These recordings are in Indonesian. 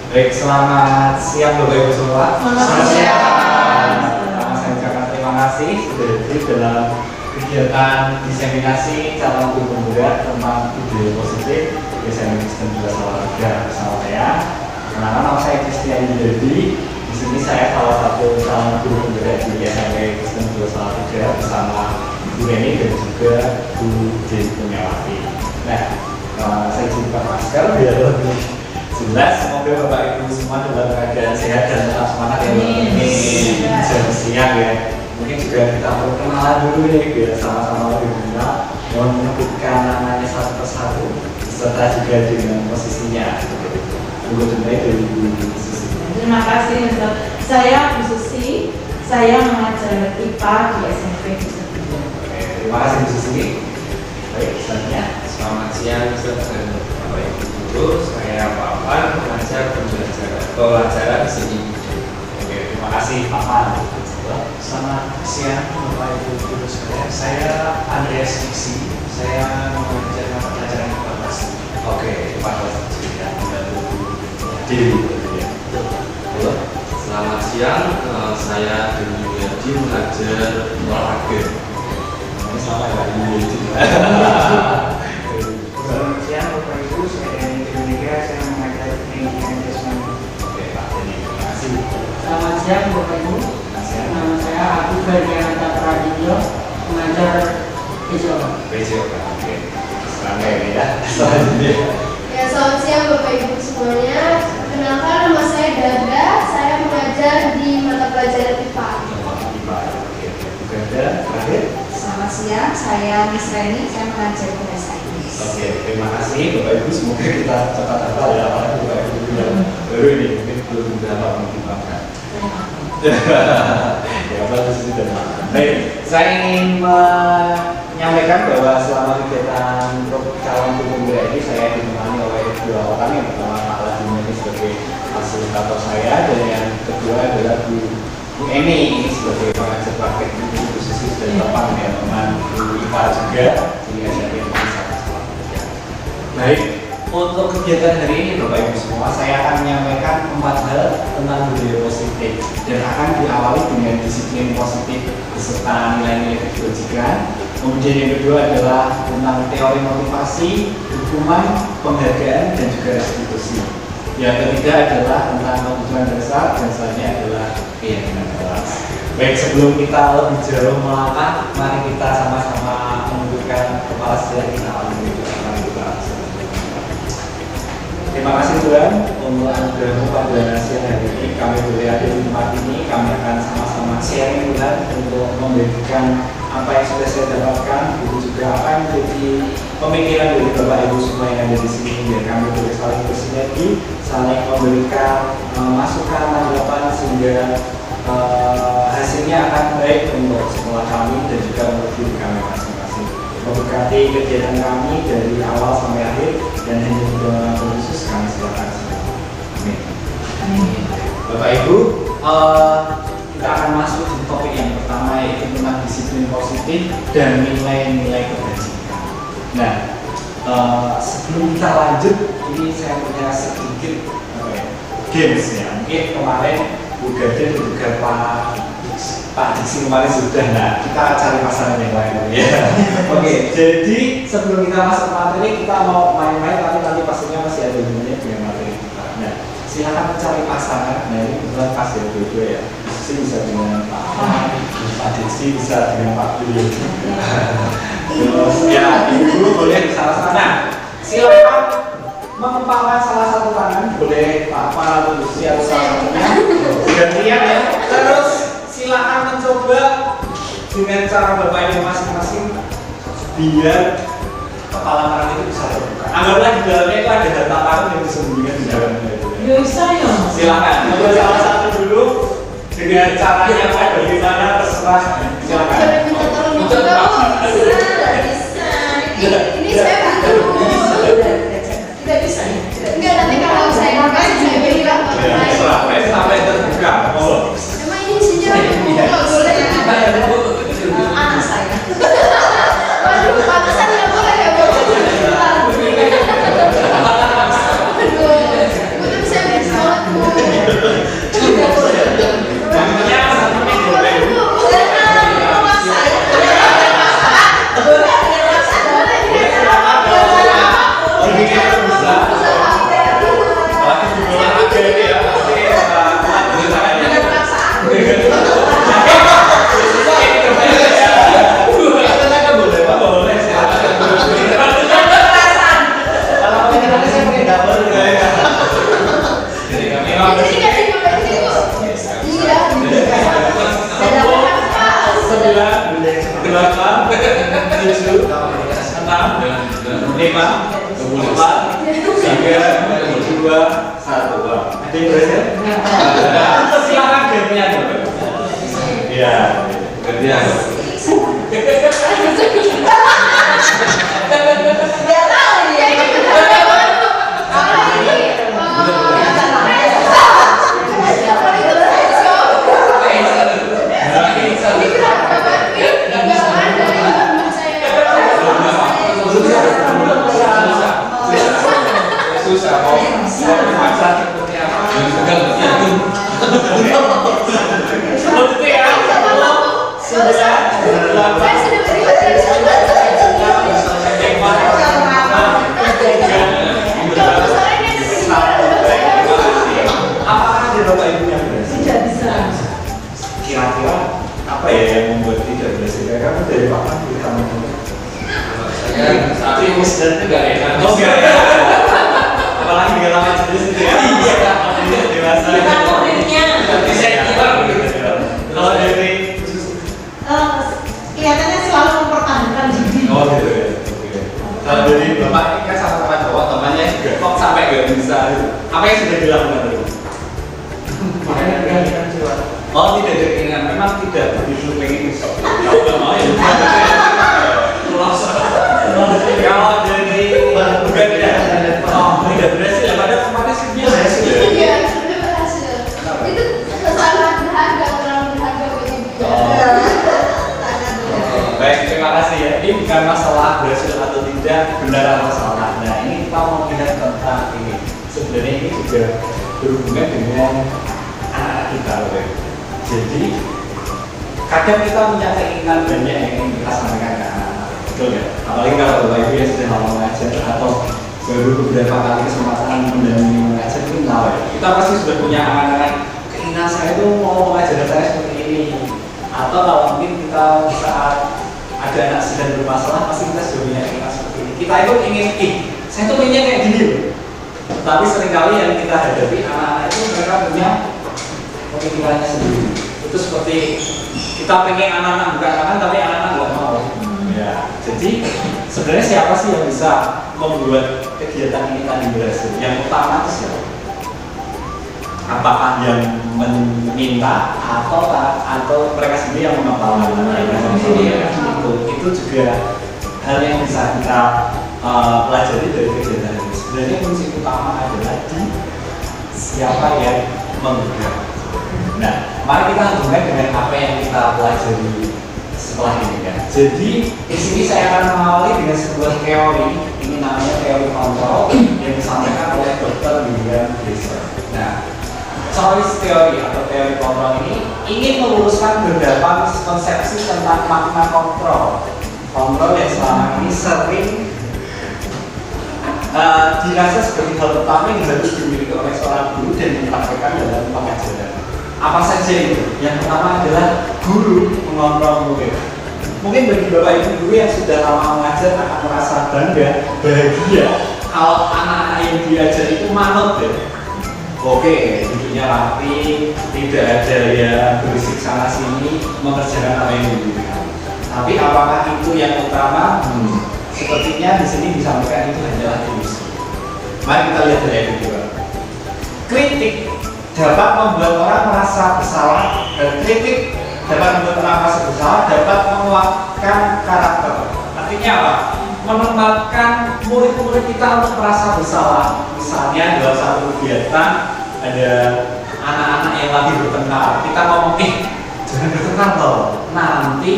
Baik, selamat siang Bapak Ibu semua. Selamat siang. Pertama saya ucapkan terima kasih sudah hadir dalam kegiatan diseminasi calon guru pemuda tentang ide positif SMA Kristen Dua Salatiga bersama saya. Kenalkan, nama saya Christian Yudi. Di sini saya salah satu calon guru pemuda di SMA Kristen Dua Salatiga bersama Bu Reni dan juga Bu Dewi Punyawati. Nah, saya buka masker biar lebih jelas. Semoga Bapak Ibu semua dalam keadaan sehat dan tetap semangat ya. Ini jam siang ya. Mungkin juga kita perlu kenalan dulu nih biar sama-sama lebih mengenal. Mohon menyebutkan namanya satu persatu serta juga dengan posisinya. Dulu dimulai dari Bu Susi. Terima kasih Ustaz. Saya Bu Susi. Saya mengajar IPA di SMP Kristen. Terima kasih Bu Susi. Baik, selanjutnya. Selamat siang Ustaz dan Bapak Ibu guru. Saya Pak Afan, pengajar pelajaran di sini. Oke, terima kasih Pak Man. Selamat siang Bapak Ibu guru sekalian. Saya Andreas Diksi. Saya mengajar mata pelajaran IPA. Oke, Pak Man. Dewi. Halo. Selamat siang, saya Dewi Yudi, mengajar olahraga. Sama ya Pak Dewi. Selamat siang Bapak Ibu. Saya Dani Indonesia. Saya mengajar teknik adjustment. Oke, Pak Deni, terima kasih. Selamat siang Bapak Ibu. Nama saya Agus Berdianata Pradityo, mengajar visual. Bejo, oke. Selamat ya, selanjutnya. Ya, selamat siang Bapak Ibu semuanya. Perkenalkan, nama saya Dada. Saya mengajar di mata pelajaran IPA. Ganda, terakhir. Selamat siang, saya Miss Reni, saya mengajar bahasa Inggris. Oke, terima kasih Bapak Ibu. Semoga kita cepat hafal ya, apalagi Bapak Ibu yang baru ini mungkin belum dapat mengembangkan. Ya, bagus sudah. Baik, saya ingin menyampaikan bahwa selama kegiatan calon guru pemuda ini saya ditemani oleh dua orang. Yang pertama Pak Ladino ini sebagai fasilitator saya, dan yang kedua adalah Bu Eni ini sebagai pengajar praktek guru khusus dan Bapak ya, teman guru IPA juga di SMP Indonesia. Baik, untuk kegiatan hari ini Bapak Ibu semua, saya akan menyampaikan 4 hal tentang budaya positif dan akan diawali dengan disiplin positif beserta nilai-nilai kebajikan. Kemudian yang kedua adalah tentang teori motivasi, hukuman, penghargaan, dan juga restitusi. Yang ketiga adalah tentang kebutuhan dasar, dan selanjutnya adalah keyakinan kelas. Baik, sebelum kita lebih jauh melangkah, mari kita sama-sama menundukkan kepala sejarah kita. Terima kasih Tuhan untuk anugerah-Mu pada siang hari ini. Kami boleh ada di tempat ini. Kami akan sama-sama sharing Tuhan untuk membagikan apa yang sudah saya dapatkan, itu juga apa yang menjadi pemikiran dari Bapak Ibu semua yang ada di sini, biar kami boleh saling bersinergi, saling memberikan masukan, tanggapan, sehingga hasilnya akan baik untuk sekolah kami dan juga untuk diri kami masing-masing. Memberkati kegiatan kami dari awal sampai akhir, dan hanya juga khusus kami silakan. Amin. Bapak Ibu, kita akan masuk di topik yang pertama, yaitu tentang disiplin positif dan nilai-nilai kebajikan. Nah, sebelum kita lanjut, ini saya punya sedikit games ya. Mungkin kemarin Bu Gada dan juga Pak Diksi kemarin sudah. Nah, kita cari pasangan yang lain ya. Oke, jadi sebelum kita masuk materi, kita mau main-main, tapi nanti pastinya masih ada hubungannya dengan materi kita. Nah, silakan mencari pasangan. Nah, ini kebetulan pas ya dua-dua ya. Diksi bisa dengan Pak Diksi, bisa dengan Pak Budi. Terus ya, Ibu boleh salah-salah. Nah, silakan mengepalkan salah satu tangan, boleh Pak Afan atau Diksi atau salah satunya. Gantian ya. Terus silakan mencoba dengan cara Bapak Ibu masing-masing biar kepala tangan itu bisa terbuka. Anggaplah di dalamnya itu ada harta karun yang disembunyikan di dalamnya. Bisa ya. Silakan. Coba salah satu dulu dengan caranya kayak bagaimana terserah. Silakan. Jangan minta tolong juga, Bu. Bisa. Ini saya butuh. Tidak bisa ya? Enggak, nanti kalau saya makan, saya bilang Sampai terbuka. Oh. emang ini sejarah nggak boleh Anak saya. waduh, pantesan nggak boleh ya Bu. Aduh, Bu tuh bisa banget 6, 5, 4, 3, 2, 1. Ada yang berhasil? Silakan gamenya dong. Iya. Gantian. Susah mau masak seperti apa? Apakah ada Bapak Ibu yang berhasil? Tidak bisa. Kira-kira apa ya yang membuat tidak berhasil? Karena dari Pak Pan kita Saya saat ini sedang nggak enak. Oh enggak ya? Apalagi dengan lawan jenis itu ya? Iya, dewasa. Bisa hilang gitu. Kalau dari Kelihatannya selalu mempertahankan diri. oh gitu ya. Oke. Kalau dari Bapak ini kan sama cowok temannya juga kok sampai nggak bisa. Apa yang sudah dilakukan dulu? Makanya keinginan jiwa. Oh tidak ada keinginan, memang tidak begitu pengen bisa. Mau ya. Kalau dari bukan ya, tidak berhasil ya. Padahal kemarin sebenarnya berhasil ya. Iya, sudah berhasil. Itu sangat berharga, terlalu berharga bagi dia. Baik, terima kasih ya. Ini bukan masalah berhasil atau tidak, benar atau salah. Nah, ini kita mau lihat tentang ini. Sebenarnya ini juga berhubungan dengan anak kita, loh. Jadi kadang kita punya keinginan banyak yang ingin kita sampaikan ke anak-anak, betul ya? Apalagi kalau Bapak Ibu yang sudah lama mengajar atau baru beberapa kali kesempatan mendampingi mengajar itu tahu ya. Kita pasti sudah punya anak-anak keinginan saya itu mau mengajar saya seperti ini. Atau kalau mungkin kita saat ada anak sedang bermasalah pasti kita sudah punya keinginan seperti ini. Kita itu ingin, saya tuh pengennya kayak gini loh. Tapi seringkali yang kita hadapi anak-anak itu mereka punya pemikirannya sendiri. Itu seperti kita pengen anak-anak bukan anak tapi anak-anak nggak mau. Ya, jadi sebenarnya siapa sih yang bisa membuat kegiatan ini tadi berhasil? Yang utama itu siapa? Apakah yang meminta atau mereka sendiri yang mengepalkan? Itu juga hal yang bisa kita pelajari dari kegiatan ini. Sebenarnya kunci utama adalah di siapa yang menggerak. Nah, mari kita hubungkan dengan apa yang kita pelajari setelah ini kan. Jadi di sini saya akan mengawali dengan sebuah teori. Ini namanya teori kontrol yang disampaikan oleh Dr. William Glasser. Nah, choice theory atau teori kontrol ini ingin meluruskan beberapa konsepsi tentang makna kontrol. Kontrol yang selama ini sering dirasa sebagai hal pertama yang harus dimiliki oleh seorang guru dan dipraktekkan dalam pengajaran. Apa saja itu? Yang pertama adalah guru mengontrol murid. Mungkin bagi Bapak Ibu guru yang sudah lama mengajar akan merasa bangga, bahagia kalau anak-anak yang diajar itu manut ya. Oke, duduknya rapi, tidak ada yang berisik sana sini, mengerjakan apa yang diberikan. Tapi apakah itu yang utama? Sepertinya di sini disampaikan itu hanyalah ilusi. Mari kita lihat dari yang kedua. Kritik dapat membuat orang merasa bersalah, dan kritik dapat membuat orang merasa bersalah, dapat menguatkan karakter. Artinya apa? Menempatkan murid-murid kita untuk merasa bersalah. Misalnya dalam satu kegiatan ada anak-anak yang lagi bertengkar, kita ngomong, jangan bertengkar loh, nanti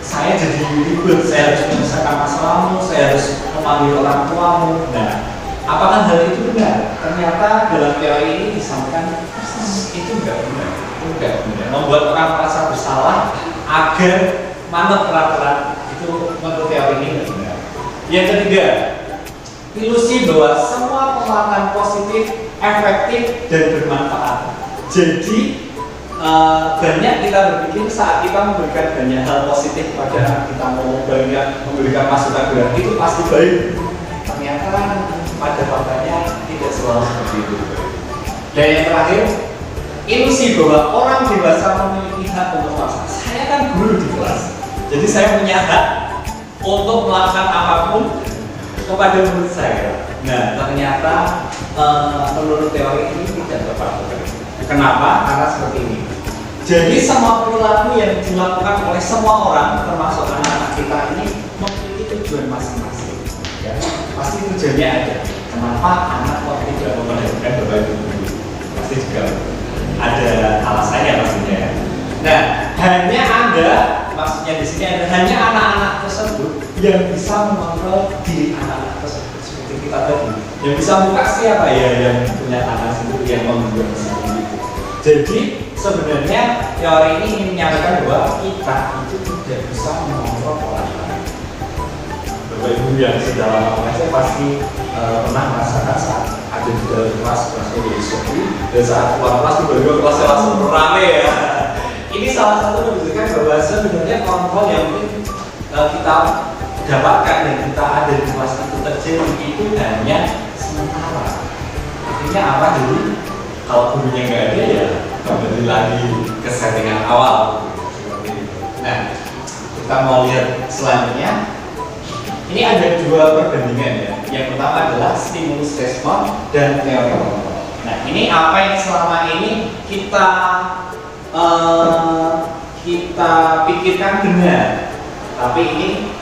saya jadi ribut, saya harus menyelesaikan masalahmu, saya harus memanggil orang tuamu. Nah, apakah hal itu benar? Ternyata dalam teori ini disampaikan itu enggak benar. Itu enggak benar. Membuat orang merasa bersalah agar manut peraturan itu menurut teori ini enggak benar. Yang ketiga, ilusi bahwa semua penguatan positif, efektif dan bermanfaat. Jadi banyak kita berpikir saat kita memberikan banyak hal positif pada anak kita, mau banyak memberikan masukan berat itu pasti baik. Ternyata pada faktanya tidak selalu seperti itu. Dan yang terakhir, ilusi bahwa orang dewasa memiliki hak untuk maksa. Saya kan guru di kelas, jadi saya punya hak untuk melakukan apapun kepada murid saya. Nah, ternyata menurut teori ini tidak tepat. Kenapa? Karena seperti ini. Jadi semua perilaku yang dilakukan oleh semua orang, termasuk anak-anak kita ini, memiliki tujuan masing-masing. Ya, pasti tujuannya ada. Kenapa anak kok tidak memenangkan Bapak Ibu guru? Pasti juga ada alasannya pastinya ya. Nah, hanya Anda, maksudnya di sini ada hanya anak-anak tersebut yang bisa mengontrol diri anak-anak tersebut seperti kita tadi. Yang bisa buka siapa ya yang punya anak sendiri yang membuat sendiri. Jadi sebenarnya teori ini ingin menyampaikan bahwa kita itu tidak bisa mengontrol orang lain. Bapak Ibu yang sudah lama mengajar pasti pernah merasakan saat ada di dalam kelasnya di sekolah dan saat keluar kelas tiba-tiba kelasnya langsung rame ya. Ini salah satu menunjukkan bahwa sebenarnya kontrol yang mungkin kita dapatkan dan kita ada di kelas itu terjadi itu hanya sementara. Artinya apa dulu? Kalau gurunya nggak ada ya kembali lagi ke settingan awal. Nah, kita mau lihat selanjutnya. Ini ada dua perbandingan ya. Yang pertama adalah stimulus respon dan teori kontrol. Nah, ini apa yang selama ini kita pikirkan benar, tapi ini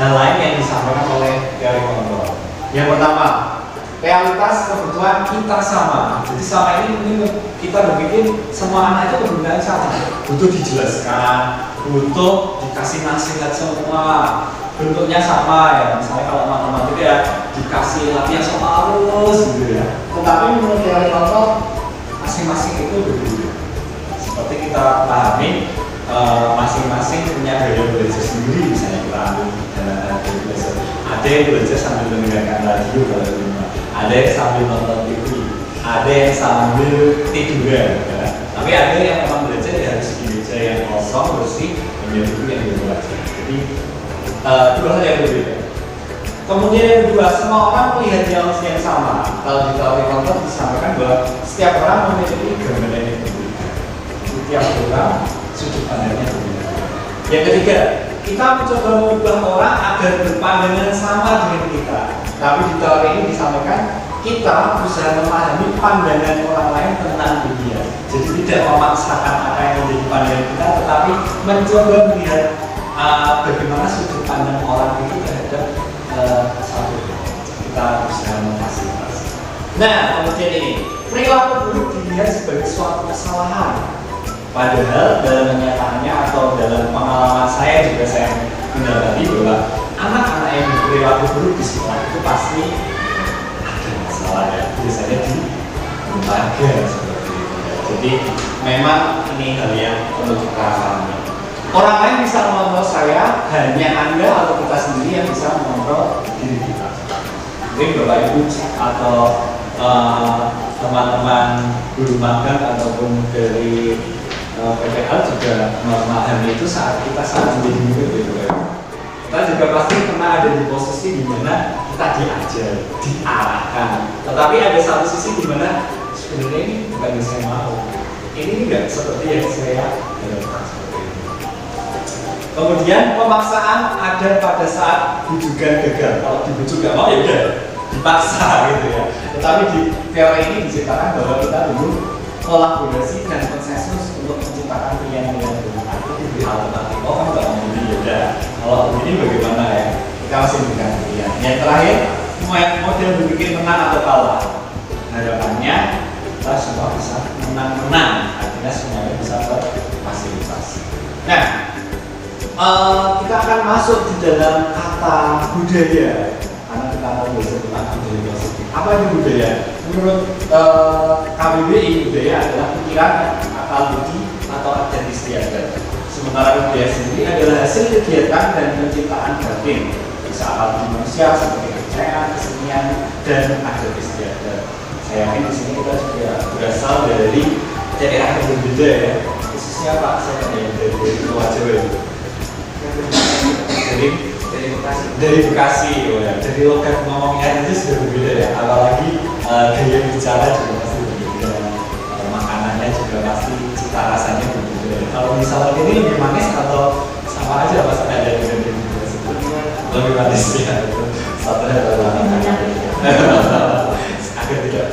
hal lain yang disampaikan oleh teori kontrol. Yang pertama, realitas kebutuhan kita sama. Jadi selama ini mungkin kita berpikir semua anak itu kebutuhan sama, butuh dijelaskan, butuh dikasih nasihat semua, bentuknya sama ya. Misalnya kalau matematika ya dikasih latihan soal terus gitu ya. Tetapi menurut teori kontrol masing-masing itu berbeda. Seperti kita pahami masing-masing punya gaya belajar sendiri. Misalnya kita ambil dalam belajar, ada yang belajar sambil mendengarkan radio kalau di rumah, ada yang sambil nonton TV, ada yang sambil tiduran ya. Tapi ada yang memang belajar ya harus di meja yang kosong, bersih, punya buku yang dia baca. Jadi dua hal yang berbeda. Kemudian yang kedua, semua orang melihat yang sama. Kalau di teori kontrol disampaikan bahwa setiap orang memiliki gambaran yang berbeda. Setiap orang sudut pandangnya berbeda. Yang ketiga, kita mencoba mengubah orang agar berpandangan sama dengan kita. Tapi di teori ini disampaikan kita berusaha memahami pandangan orang lain tentang dunia. Jadi tidak memaksakan apa yang menjadi pandangan kita, tetapi mencoba melihat bagaimana sudut pandang orang itu terhadap satu. Kita berusaha memfasilitasi. Nah, kemudian ini perilaku buruk dilihat sebagai suatu kesalahan. Padahal dalam kenyataannya atau dalam pengalaman saya juga saya mendapati bahwa anak-anak yang berperilaku buruk di sekolah itu pasti ada masalahnya. Biasanya di lembaga seperti itu. Jadi memang ini hal yang perlu kita pahami. Orang lain bisa mengontrol saya, hanya Anda atau kita sendiri yang bisa mengontrol diri kita. Mungkin Bapak Ibu atau teman-teman guru magang ataupun dari PPL juga memahami itu saat kita menjadi murid gitu ya. Kita juga pasti pernah ada di posisi di mana kita diajar, diarahkan. Tetapi ada satu sisi di mana sebenarnya ini bukan yang saya mau. Ini enggak seperti yang saya harapkan seperti ini. Kemudian pemaksaan ada pada saat bujukan gagal. Kalau dibujuk gak mau ya udah dipaksa gitu ya. Tetapi di teori ini diceritakan bahwa kita dulu kolaborasi dan konsensus untuk menciptakan pilihan-pilihan baru. Itu diberi alternatif. Oh kamu gak mau ini ya udah. Kalau begini bagaimana ya? Kita masih memberikan pilihan. Yang terakhir, model berpikir menang atau kalah. Harapannya kita semua bisa menang-menang. Artinya semuanya bisa terfasilitasi. Nah, kita akan masuk di dalam kata budaya. Karena kita mau belajar tentang budaya positif. Apa itu budaya? Menurut KBBI, budaya adalah pikiran, akal budi, atau adat istiadat. Sementara budaya sendiri adalah hasil kegiatan dan penciptaan batin. Bisa akal budi manusia seperti kepercayaan, kesenian, dan adat istiadat. Saya yakin di sini kita juga berasal dari daerah yang berbeda ya. Khususnya Pak, saya dari luar Jawa itu. Dari Bekasi, ya. Dari logat ngomongnya itu sudah berbeda ya. Apalagi gaya bicara juga pasti berbeda. Makanannya juga pasti cita rasanya berbeda. Kalau misalnya ini lebih manis atau sama aja pas ada di lebih manis ya. Itu Satu hari agar tidak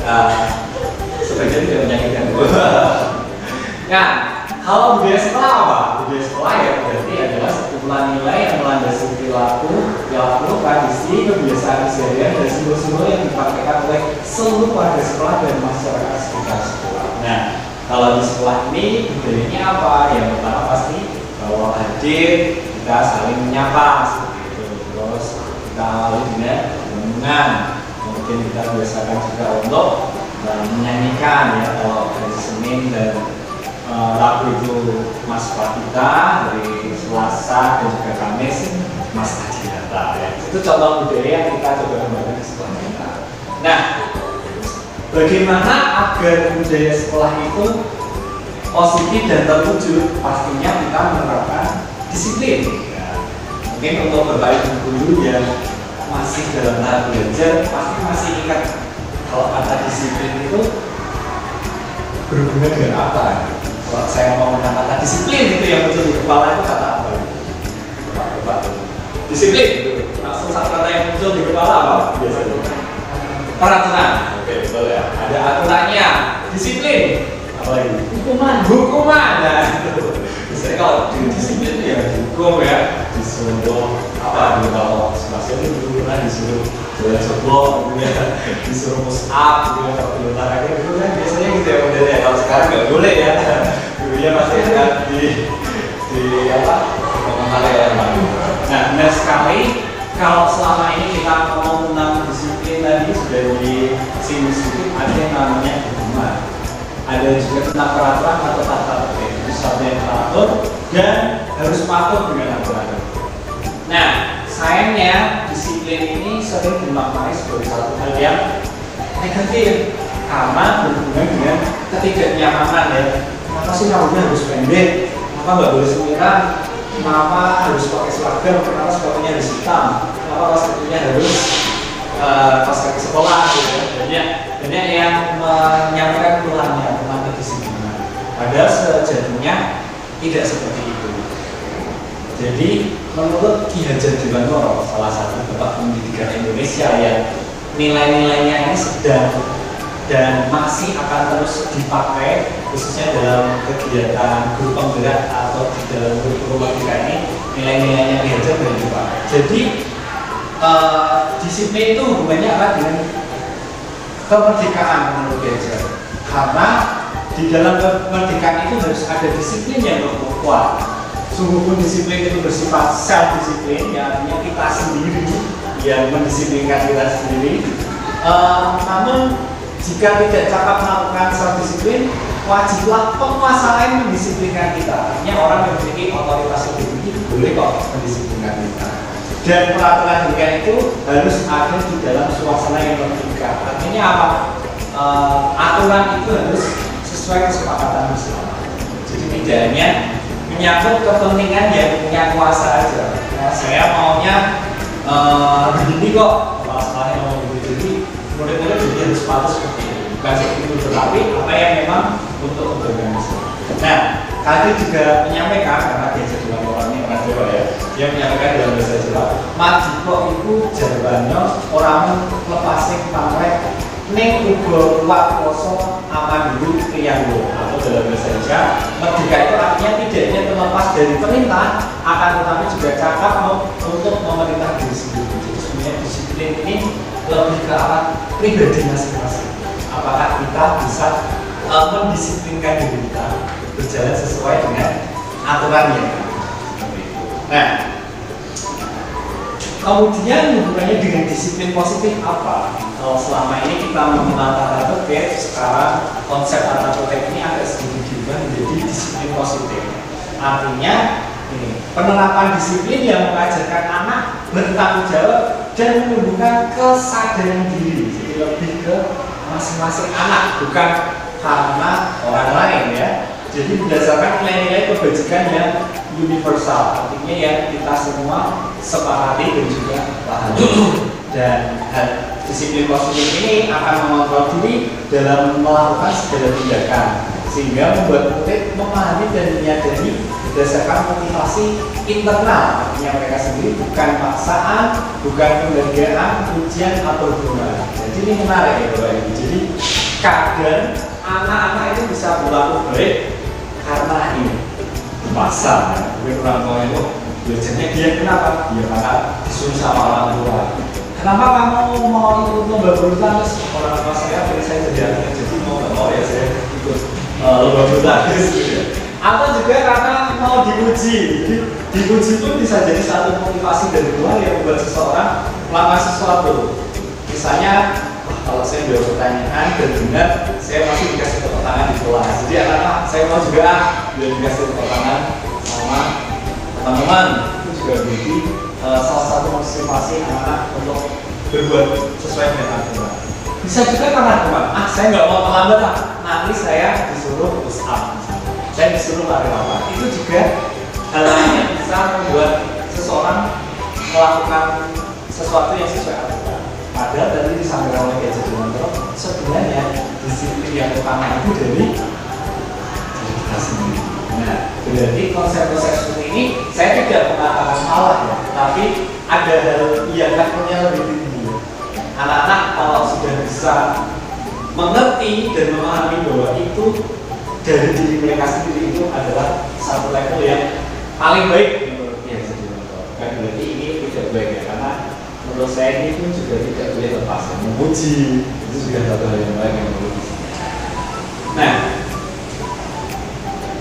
sebagian tidak menyakitkan. Nah, kalau budaya sekolah apa? Budaya sekolah ya berarti adalah sekumpulan nilai yang melandasi perilaku, tradisi, kebiasaan keseharian dan simbol-simbol yang dipraktekkan oleh seluruh warga sekolah dan masyarakat sekitar sekolah. Nah, kalau di sekolah ini budayanya apa? Yang pertama pasti kalau hadir kita saling menyapa seperti itu. Terus kita awali dengan renungan. Kemudian kita biasakan juga untuk menyanyikan ya kalau hari Senin dan Rabu itu Mas Pratita, dari Selasa dan juga Kamis Mas Adinata ya. Itu contoh budaya yang kita coba kembangkan di sekolah kita. Nah, bagaimana agar budaya sekolah itu positif dan terwujud? Pastinya kita menerapkan disiplin ya. Mungkin untuk Bapak Ibu guru yang masih dalam tahap belajar pasti masih ingat kalau kata disiplin itu berhubungan dengan apa? Kalau saya mau mengatakan kata disiplin itu yang muncul di kepala itu kata apa? Bapak, disiplin itu langsung satu kata yang muncul di kepala apa? Biasanya peraturan. Oke, betul ya. Ada aturannya. Disiplin. Apa lagi? Hukuman. Nah, biasanya kalau disiplin itu ya dihukum ya, disuruh apa? Kalau semasa itu dulu kan disuruh jalan jeblok, disuruh push up, kalau di olahraga dulu kan biasanya gitu ya modelnya. Kalau sekarang nggak boleh ya, dulunya masih akan di apa? Mengenai yang baru. Nah, benar sekali. Kalau selama ini kita ngomong tentang disiplin tadi sudah disinggung sedikit, ada yang namanya hukuman. Ada juga tentang peraturan atau tata tertib. Itu sesuatu yang teratur dan harus patuh dengan aturan. Nah, sayangnya disiplin ini sering dimaknai sebagai satu hal yang negatif karena berhubungan dengan ketidaknyamanan ya. Kenapa sih rambutnya harus pendek? Kenapa nggak boleh semiran? Kenapa harus pakai seragam? Kenapa sepatunya harus hitam? Kenapa sepatunya harus pas kaki sekolah gitu ya? Banyak yang menyampaikan keluhannya tentang kedisiplinan. Padahal sejatinya tidak seperti itu. Jadi menurut Ki Hajar Dewantara, salah satu bapak pendidikan Indonesia yang nilai-nilainya ini sedang dan masih akan terus dipakai khususnya dalam kegiatan guru penggerak atau di dalam guru logika ini, nilai-nilainya Ki Hajar dan dipakai. Jadi disiplin itu hubungannya apa dengan kemerdekaan menurut Ki Hajar, karena di dalam kemerdekaan itu harus ada disiplin yang kuat. Sungguh pun disiplin itu bersifat self-disiplin, yang artinya kita sendiri yang mendisiplinkan kita sendiri. Namun jika tidak cakap melakukan self-disiplin, wajiblah penguasa lain mendisiplinkan kita. Artinya orang yang memiliki otoritas lebih tinggi boleh kok mendisiplinkan kita. Dan peraturan demikian itu harus ada di dalam suasana yang terbuka. Artinya apa? Aturan itu harus sesuai kesepakatan bersama. Jadi tidak hanya menyangkut kepentingan yang punya kuasa aja. Nah, saya maunya begini kok, masalahnya mau begitu. Jadi murid-murid jadi harus patuh seperti itu. Bukan seperti itu, tetapi apa yang memang untuk organisasi. Nah, tadi juga menyampaikan karena dia jadi orangnya orang Jawa ya. Dia menyampaikan dalam bahasa Jawa, majiko itu jawabannya orang lepasin pamrek ning uga kuat poso aman dulu priyanggo, atau dalam bahasa Indonesia merdeka itu artinya tidak hanya terlepas dari perintah, akan tetapi juga cakap untuk memerintah diri sendiri. Jadi sebenarnya disiplin ini lebih ke arah pribadi masing-masing. Apakah kita bisa mendisiplinkan diri kita berjalan sesuai dengan aturannya? Nah, kemudian hubungannya dengan disiplin positif apa? Kalau selama ini kita mengenal tata tertib, sekarang konsep tata tertib ini agak sedikit diubah menjadi disiplin positif. Artinya ini, penerapan disiplin yang mengajarkan anak bertanggung jawab dan menumbuhkan kesadaran diri. Jadi lebih ke masing-masing anak, bukan karena orang lain ya. Jadi berdasarkan nilai-nilai kebajikan yang universal, artinya yang kita semua sepakati dan juga pahami. Dan disiplin positif ini akan mengontrol diri dalam melakukan segala tindakan, sehingga membuat murid memahami dan menyadari berdasarkan motivasi internal, artinya mereka sendiri, bukan paksaan, bukan pembagian, ujian atau dorongan. Jadi ini menarik ya Bapak Ibu. Jadi kadang anak-anak itu bisa berlaku baik karena ini dipaksa. Mungkin orang tua itu belajarnya dia kenapa? Ya karena disuruh sama orang tua. Kenapa kamu mau ikut lomba bulu tangkis? Orang tua saya pengen saya jadi atlet, jadi mau nggak mau ya saya ikut lomba bulu tangkis. Atau juga karena mau dipuji. Jadi dipuji pun bisa jadi satu motivasi dari luar yang membuat seseorang melakukan sesuatu. Misalnya, kalau saya jawab pertanyaan dan benar, saya masih dikasih tepuk tangan di kelas. Jadi anak-anak saya mau juga biar dikasih tepuk tangan sama teman-teman. Itu juga menjadi salah satu motivasi anak-anak untuk berbuat sesuai dengan aturan. Bisa juga karena teman, saya nggak mau terlambat, nanti saya disuruh push up. Saya disuruh lari-lari. Itu juga hal yang bisa membuat seseorang melakukan sesuatu yang sesuai aturan. Padahal tadi disampaikan oleh Gajah Dewanto, sebenarnya disiplin yang utama itu dari kita sendiri. Nah, berarti konsep-konsep seperti ini saya tidak mengatakan salah ya, tapi ada hal yang levelnya lebih tinggi. Anak-anak kalau sudah bisa mengerti dan memahami bahwa itu dari diri mereka sendiri itu adalah satu level yang paling baik menurut Gajah Dewanto. Kan berarti ini tidak baik ya, karena menurut saya ini pun juga tidak boleh lepas ya. Memuji itu juga satu hal yang baik yang perlu. Nah,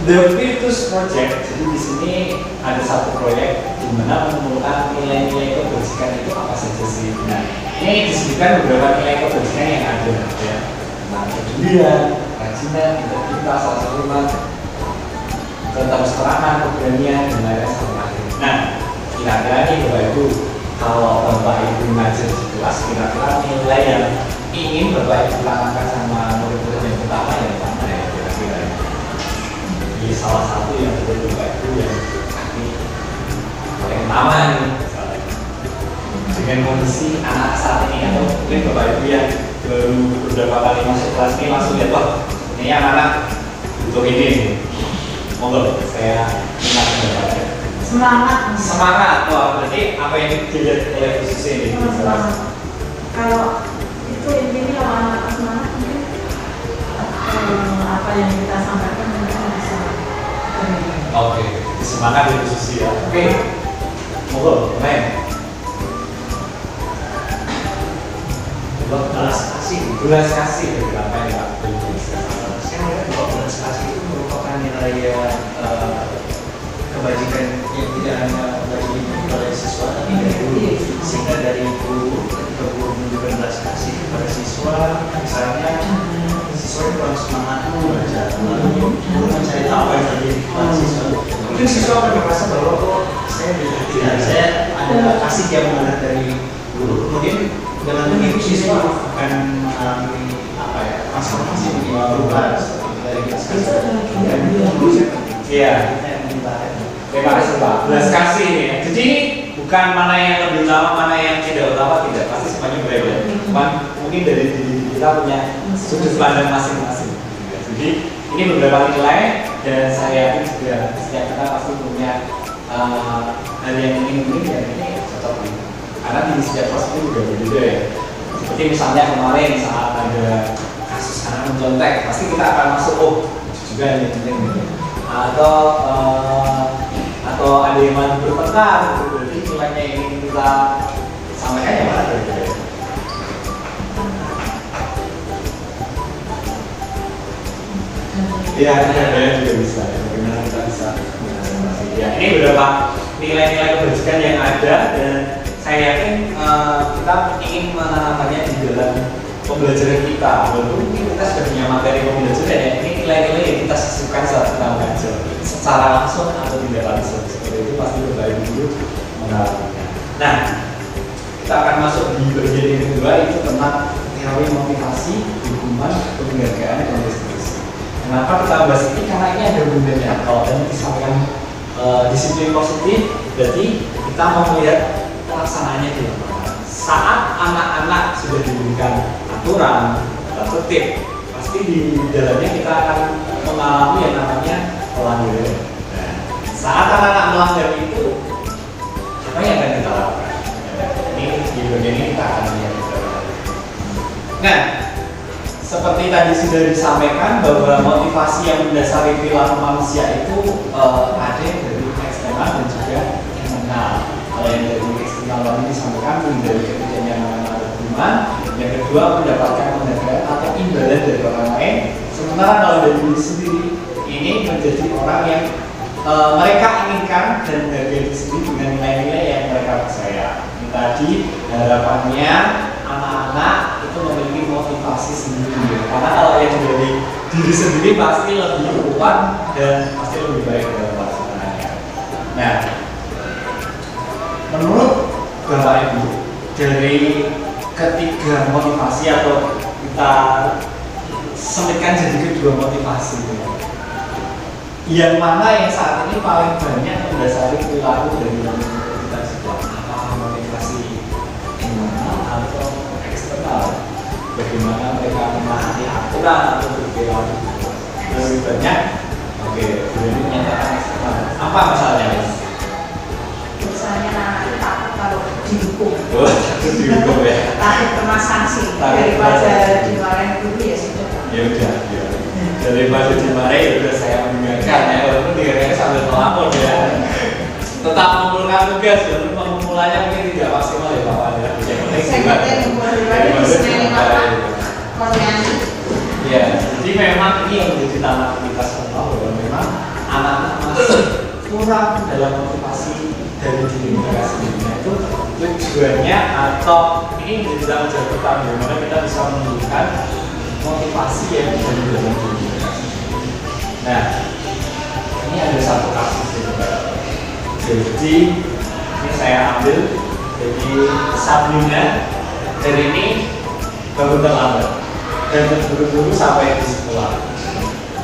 The Virtus Project, jadi di sini ada satu proyek di mana mengumpulkan nilai-nilai kebajikan itu apa saja sih. Nah, ini disebutkan beberapa nilai kebajikan yang ada ya, tentang kepedulian, kerajinan, integritas, rasa hormat, keterbukaan, keberanian, dan lain-lain sampai akhir. Nah, kira-kira nih Bapak Ibu, kalau Bapak Ibu ngajar di kelas, kira-kira nilai yang ingin Bapak Ibu tanamkan sama murid-murid yang pertama yang mana ya kira-kira? Ini salah satu yang perlu Bapak Ibu yang ini paling utama nih, misalnya dengan kondisi anak saat ini, atau mungkin Bapak Ibu yang baru beberapa kali masuk kelas ini langsung lihat, wah ini anak-anak untuk ini. Monggo saya minta pendapatnya. Semangat. Wah, berarti apa yang dilihat oleh Bu Susi ini? Semangat. Kalau itu intinya kalau anak semangat mungkin apa yang kita sampaikan mungkin bisa. Oke, semangat ya Bu Susi ya. Oke, monggo, main. Belas kasih berapa ya Pak? Saya melihat bahwa belas kasih itu merupakan nilai yang kebajikan yang tidak hanya bagi oleh siswa tapi dari guru, sehingga dari guru ketika guru menunjukkan belas kasih kepada siswa, misalnya siswa itu kurang semangat belajar, lalu guru mencari tahu apa yang terjadi kepada siswa, mungkin siswa akan merasa bahwa saya ada kasih yang mengalir dari guru, kemudian dengan begitu siswa akan mengalami apa ya, transformasi perubahan dari belas kasih. Iya. Terima kasih Pak. Belas kasih ini. Jadi bukan mana yang lebih utama, mana yang tidak utama, tidak. Pasti semuanya berbeda. Cuman mungkin dari diri kita punya sudut pandang masing-masing. Jadi ini beberapa nilai dan saya yakin juga setiap kita pasti punya hal yang ingin ya ini cocok ini. Karena di setiap kelas itu juga berbeda ya. Seperti misalnya kemarin saat ada kasus anak mencontek, pasti kita akan masuk, oh juga ini penting gitu. Atau ada yang mau bertengkar, berarti nilainya ingin kita sampaikan yang mana gitu. Ya, ada juga bisa. Bagaimana kita bisa mengatasi. Ya, ini beberapa nilai-nilai kebajikan yang ada dan saya yakin kita ingin menanamkannya di dalam pembelajaran kita. Walaupun mungkin kita sudah punya materi pembelajaran ya, ini nilai-nilai yang kita sisipkan saat kita mengajar secara langsung atau tidak langsung. Seperti itu pasti berbagi dulu mengalaminya. Nah, kita akan masuk di bagian yang kedua, itu tentang teori motivasi, hukuman, penghargaan, dan restitusi. Kenapa kita bahas ini? Karena ini ada hubungannya. Kalau tadi disampaikan disiplin positif, berarti kita mau melihat pelaksanaannya di lapangan. Saat anak-anak sudah diberikan aturan, tertib, pasti di dalamnya kita akan mengalami yang namanya pelanggaran. Nah, saat anak-anak melanggar itu, apa yang akan kita lakukan? Ini di bagian ini kita akan lihat. Nah, seperti tadi sudah disampaikan bahwa motivasi yang mendasari perilaku manusia itu ada yang dari eksternal dan juga internal. Kalau yang dari eksternal tadi disampaikan dari kepentingan yang namanya hubungan, yang kedua mendapatkan penghargaan atau imbalan dari orang lain. Sementara kalau dari diri sendiri ini menjadi orang yang mereka inginkan dan menghargai diri sendiri dengan nilai-nilai yang mereka percaya. Ini tadi harapannya anak-anak itu memiliki motivasi sendiri. Karena kalau yang dari diri sendiri pasti lebih kuat dan pasti lebih baik dalam pelaksanaannya. Nah, menurut Bapak Ibu, dari ketiga motivasi atau kita sempitkan jadi kedua motivasi, yang mana yang saat ini paling banyak mendasari perilaku dari kita sebuah motivasi internal atau eksternal? Bagaimana mereka memahami aturan atau berperilaku lebih banyak? Oke, berani menyatakan eksternal. Apa masalahnya? Misalnya anak takut kalau dihukum, Oh, takut dihukum ya? takut kena sanksi Takut daripada kena sanksi. dimarahin guru ya sudah. Ya udah, ya. Daripada dimarahi ya udah saya mendengarkan ya, walaupun dengarnya sambil melapor ya. Tetap mengumpulkan tugas, walaupun pengumpulannya mungkin tidak maksimal ya Pak ya. Yang penting juga ya, jadi memang ini yang menjadi tantangan kita semua bahwa memang anak-anak masih kurang dalam motivasi dari diri mereka sendiri. Nah, itu tujuannya atau ini menjadi tanggung jawab kita bagaimana kita bisa menunjukkan motivasi yang dari dalam diri mereka sendiri. Nah, ini ada satu kasus juga. Jadi ini saya ambil jadi Sabrina dari ini baru terlambat dan terburu-buru sampai di sekolah.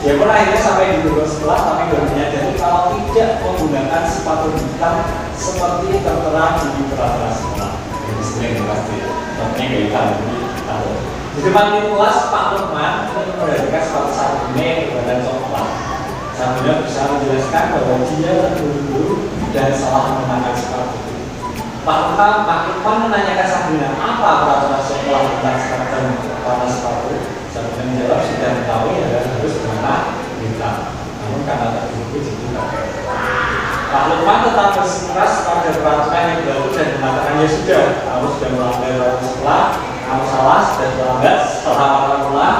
Dia pun akhirnya sampai di lubang sekolah tapi baru menyadari kalau tidak menggunakan sepatu hitam seperti tertera di peraturan sekolah. Ini sering pasti, tentunya nggak hitam, jadi tahu. Di depan kelas Pak Lukman itu memperhatikan sepatu Sabrina yang berbadan coklat. Sabrina berusaha menjelaskan bahwa dia terburu-buru dan salah menggunakan sepatu. Pak Lukman menanyakan Sabrina apa peraturan sekolah tentang seragam warna sepatu. Sabrina menjawab sudah mengetahui harus berwarna hitam. Namun karena terburu jadi pakai. Pak Lukman tetap bersikeras pada peraturan yang baru dan mengatakan ya sudah, kamu sudah melanggar warna sekolah, kamu salah sudah terlambat. Setelah warna pula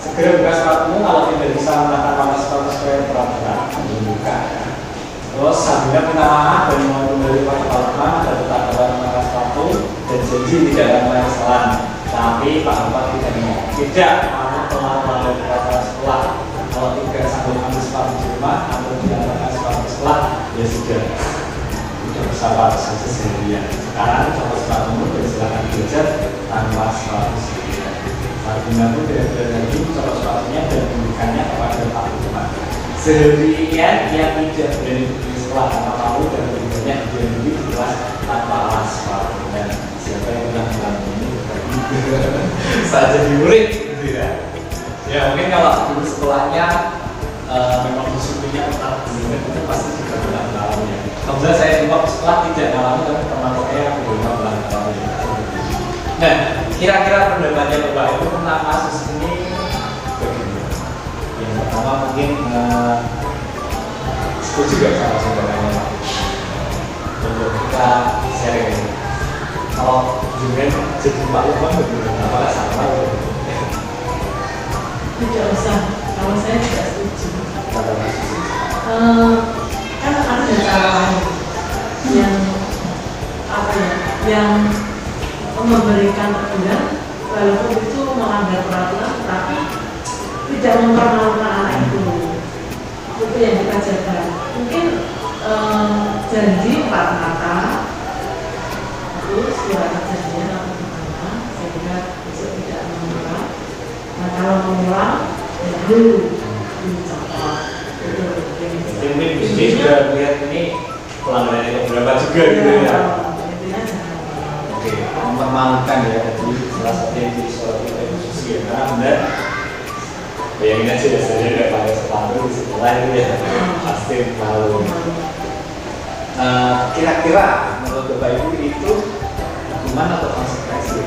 segera buka sepatumu kalau tidak bisa menggunakan warna sepatu sesuai peraturan. Buka. Terus Sabrina minta maaf dan mau kembali pada Pak Lukman dan tetap menggunakan sepatu dan janji tidak akan melakukan kesalahan. Tapi Pak Lukman tidak kamu telah melanggar peraturan sekolah. Kalau tidak sanggup ambil sepatu di rumah atau tidak melakukan sepatu sekolah, ya sudah bersabar saja sendirian. Sekarang coba sepatumu dan silakan belajar tanpa sepatu sendirian. Sabrina pun tidak lagi coba sepatunya dan memberikannya kepada Pak Lukman. Seharian ia tidak berani di sekolah tanpa tahu dan berikutnya berani di kelas tanpa alas sepatu. Dan siapa yang pernah bilang ini saat jadi murid gitu ya. Ya mungkin kalau dulu sekolahnya memang disiplinnya ketat dulu itu pasti juga pernah mengalami ya. Kemudian saya di waktu sekolah tidak mengalami tapi termasuk saya belum pernah mengalami. Nah, kira-kira pendapatnya Bapak Ibu tentang kasus ini bagaimana? Yang pertama mungkin setuju gak sama saudaranya Pak? Untuk kita sharing ini. Kalau juga jadi Pak Lukman bagaimana? Apakah sama? Tidak usah, kalau saya tidak setuju. Kan ada cara lain yang apa ya, yang memberikan teguran walaupun itu melanggar peraturan, tapi tidak mempermalukan anak itu. Itu yang kita jaga. Mungkin janji 4 kata itu surat perjanjian atau gimana, sehingga besok tidak mengulang. Nah kalau mengulang, ya dulu dicatat. Itu mungkin ini sudah lihat ini pelanggaran yang berapa juga gitu ya. intinya jangan. Oke, mempermalukan ya. Jadi salah satu yang jadi soal kita diskusi ya, karena benar Bayangin aja biasanya nggak pakai sepatu di sekolah itu ya pasti malu. Kira-kira menurut Bapak Ibu itu hukuman atau konsekuensi?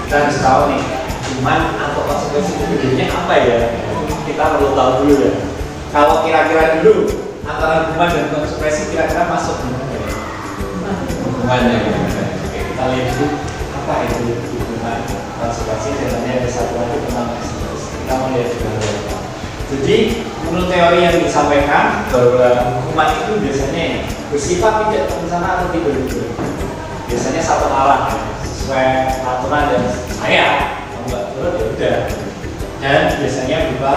Kita harus tahu nih, hukuman atau konsekuensi itu bedanya apa ya? Kita perlu tahu dulu ya. Kalau kira-kira dulu antara hukuman dan konsekuensi kira-kira masuk hukumannya gitu. Oke, kita lihat dulu apa itu hukuman konsekuensi dan nanti ada satu lagi tentang konsekuensi. Kita mau lihat juga. Jadi menurut teori yang disampaikan bahwa hukuman itu biasanya bersifat tidak terencana atau tiba-tiba. Biasanya satu arah ya, sesuai aturan dan saya kalau nggak turut ya udah. Dan biasanya berupa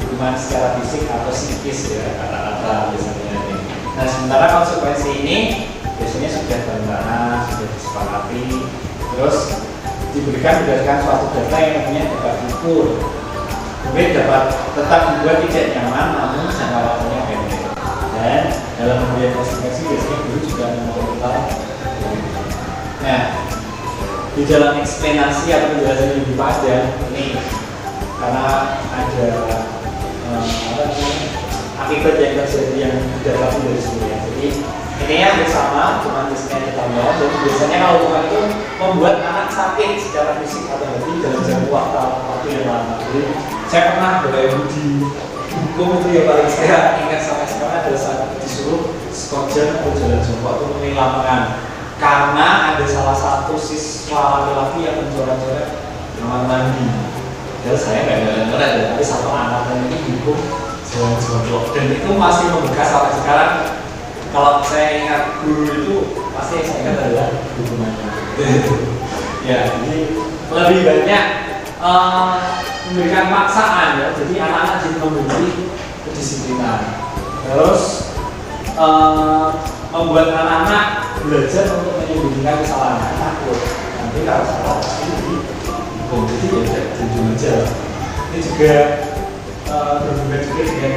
hukuman secara fisik atau psikis ya kata-kata biasanya. Nah sementara konsekuensi ini biasanya sudah berencana, sudah disepakati, terus diberikan berdasarkan suatu data yang namanya dapat diukur. Kemudian dapat tetap dibuat tidak nyaman namun jangka waktunya pendek. Dan dalam pemberian konsekuensi biasanya guru juga memonitor. Nah, di dalam eksplanasi atau penjelasan yang lebih panjang ini karena ada akibat yang terjadi yang dapat dari sini ya. Jadi ini yang bersama cuma biasanya ditambah. Jadi biasanya kalau hukuman itu membuat anak sakit secara fisik atau hati dalam jangka waktu yang lama. Jadi saya pernah berada di hukum itu ya paling saya ingat sampai sekarang adalah saat disuruh skojen atau jalan jongkok itu menilangkan karena ada salah satu siswa laki-laki yang mencoret-coret kamar mandi. Dan saya nggak ada ya, tapi satu anak ini dihukum jalan jongkok dan itu masih membekas sampai sekarang. Kalau saya ingat guru itu pasti yang saya ingat adalah hukumannya. Ya, jadi lebih banyak memberikan paksaan ya, jadi anak-anak jadi membenci kedisiplinan. Terus membuat anak-anak belajar untuk menyembunyikan kesalahan, takut nanti kalau salah pasti dihukum. Jadi ya jujur aja. Ini juga berhubungan juga dengan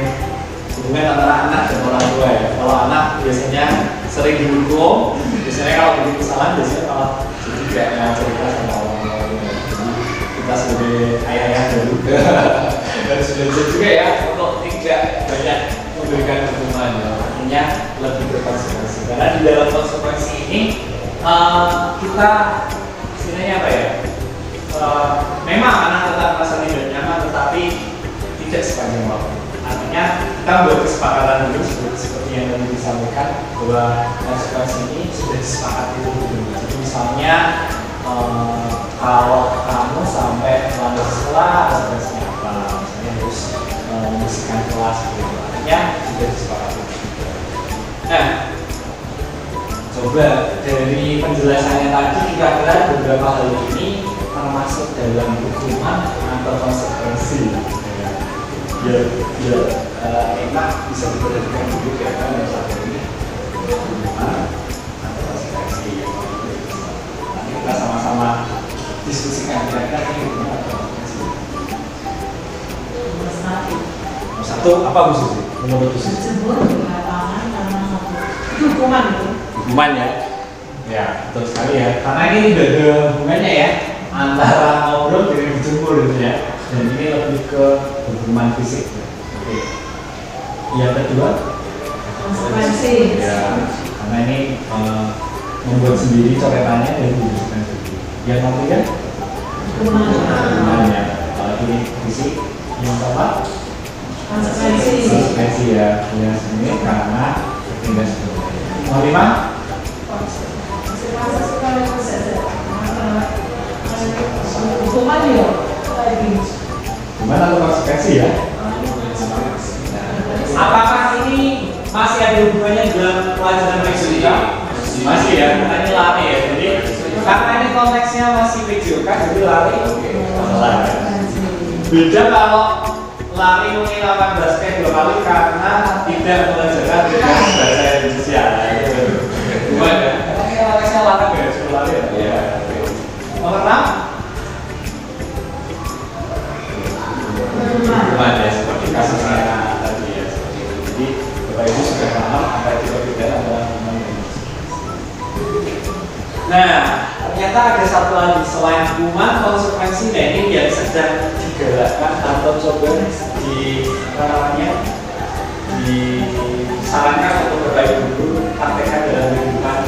hubungan antara anak dan orang tua ya. Kalau anak biasanya sering dihukum, biasanya kalau bikin kesalahan biasanya malah jadi kayak cerita sama orang tua. Kita sebagai ayah-ayah dulu harus belajar juga ya untuk tidak banyak memberikan hukuman ya. Artinya lebih berkonsekuensi karena di dalam konsekuensi ini kita istilahnya apa ya, memang anak tetap merasa tidak nyaman tetapi tidak sepanjang waktu. Artinya kita buat kesepakatan dulu seperti yang tadi disampaikan bahwa konsekuensi ini sudah disepakati dulu. Jadi misalnya kalau kamu sampai melanggar sekolah konsekuensinya apa, misalnya harus membersihkan kelas gitu. Artinya sudah disepakati. Nah, coba dari penjelasannya tadi kira-kira beberapa hal ini termasuk dalam hukuman atau konsekuensi. Ya, enak bisa diperhatikan dulu ya kan yang satu ini hukuman atau konsekuensi. Nanti kita sama-sama diskusikan kira-kira ini hukuman atau konsekuensi. Nomor satu apa Bu Susi? Menurut Bu Susi? Tersebut di lapangan karena satu hukuman itu. Hukuman ya? Ya, betul sekali ya. Karena ini tidak ada hubungannya ya antara ngobrol dengan dijemur gitu ya. Dan ini lebih ke hukuman fisik. Oke. Yang kedua, Konsekuensi. ya, karena ini membuat sendiri coretannya dan dibutuhkan sendiri. Yang ketiga, hukuman ya. Kalau ini fisik, yang keempat, Konsekuensi. konsekuensi ya. Yang ini karena tidak sebelumnya. Nomor 5, Hukuman ya lagi. hukuman atau konsekuensi ya? Apakah ini masih ada hubungannya dengan pelajaran PJOK? Masih ya, karena ini lari ya. Jadi karena ini konteksnya masih PJOK, jadi lari oke. Beda kalau lari menghilangkan basket 2 kali karena tidak mengajarkan dengan bahasa Indonesia. Gimana ya? Ini konteksnya lari ya, suruh lari ya. Iya. Nomor 6. Hukuman ya, seperti kasusnya tadi ya, seperti itu. Jadi Bapak Ibu sudah paham apa itu perbedaan antara hukuman dan konsekuensi. Nah, ternyata ada satu lagi selain hukuman, konsekuensi. Nah ini yang sedang digalakkan atau coba disarankan untuk Bapak Ibu praktekkan dalam kehidupan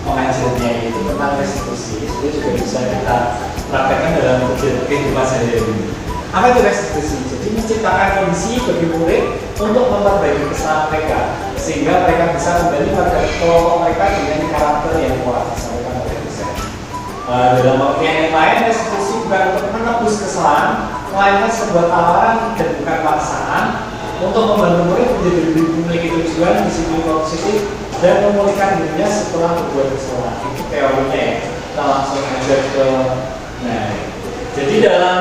pengajarnya, yaitu tentang restitusi. Itu juga bisa kita praktekkan dalam kehidupan sehari-hari. Apa itu restitusi? Jadi menciptakan kondisi bagi murid untuk memperbaiki kesalahan mereka, sehingga mereka bisa kembali pada kelompok mereka dengan karakter yang kuat. Dalam pengertian yang lain, restitusi bukan untuk menebus kesalahan, melainkan sebuah tawaran dan bukan paksaan untuk membantu murid menjadi lebih memiliki tujuan, disiplin positif, dan memulihkan dirinya setelah berbuat kesalahan. Itu teorinya ya. Kita langsung aja ke. Nah, jadi dalam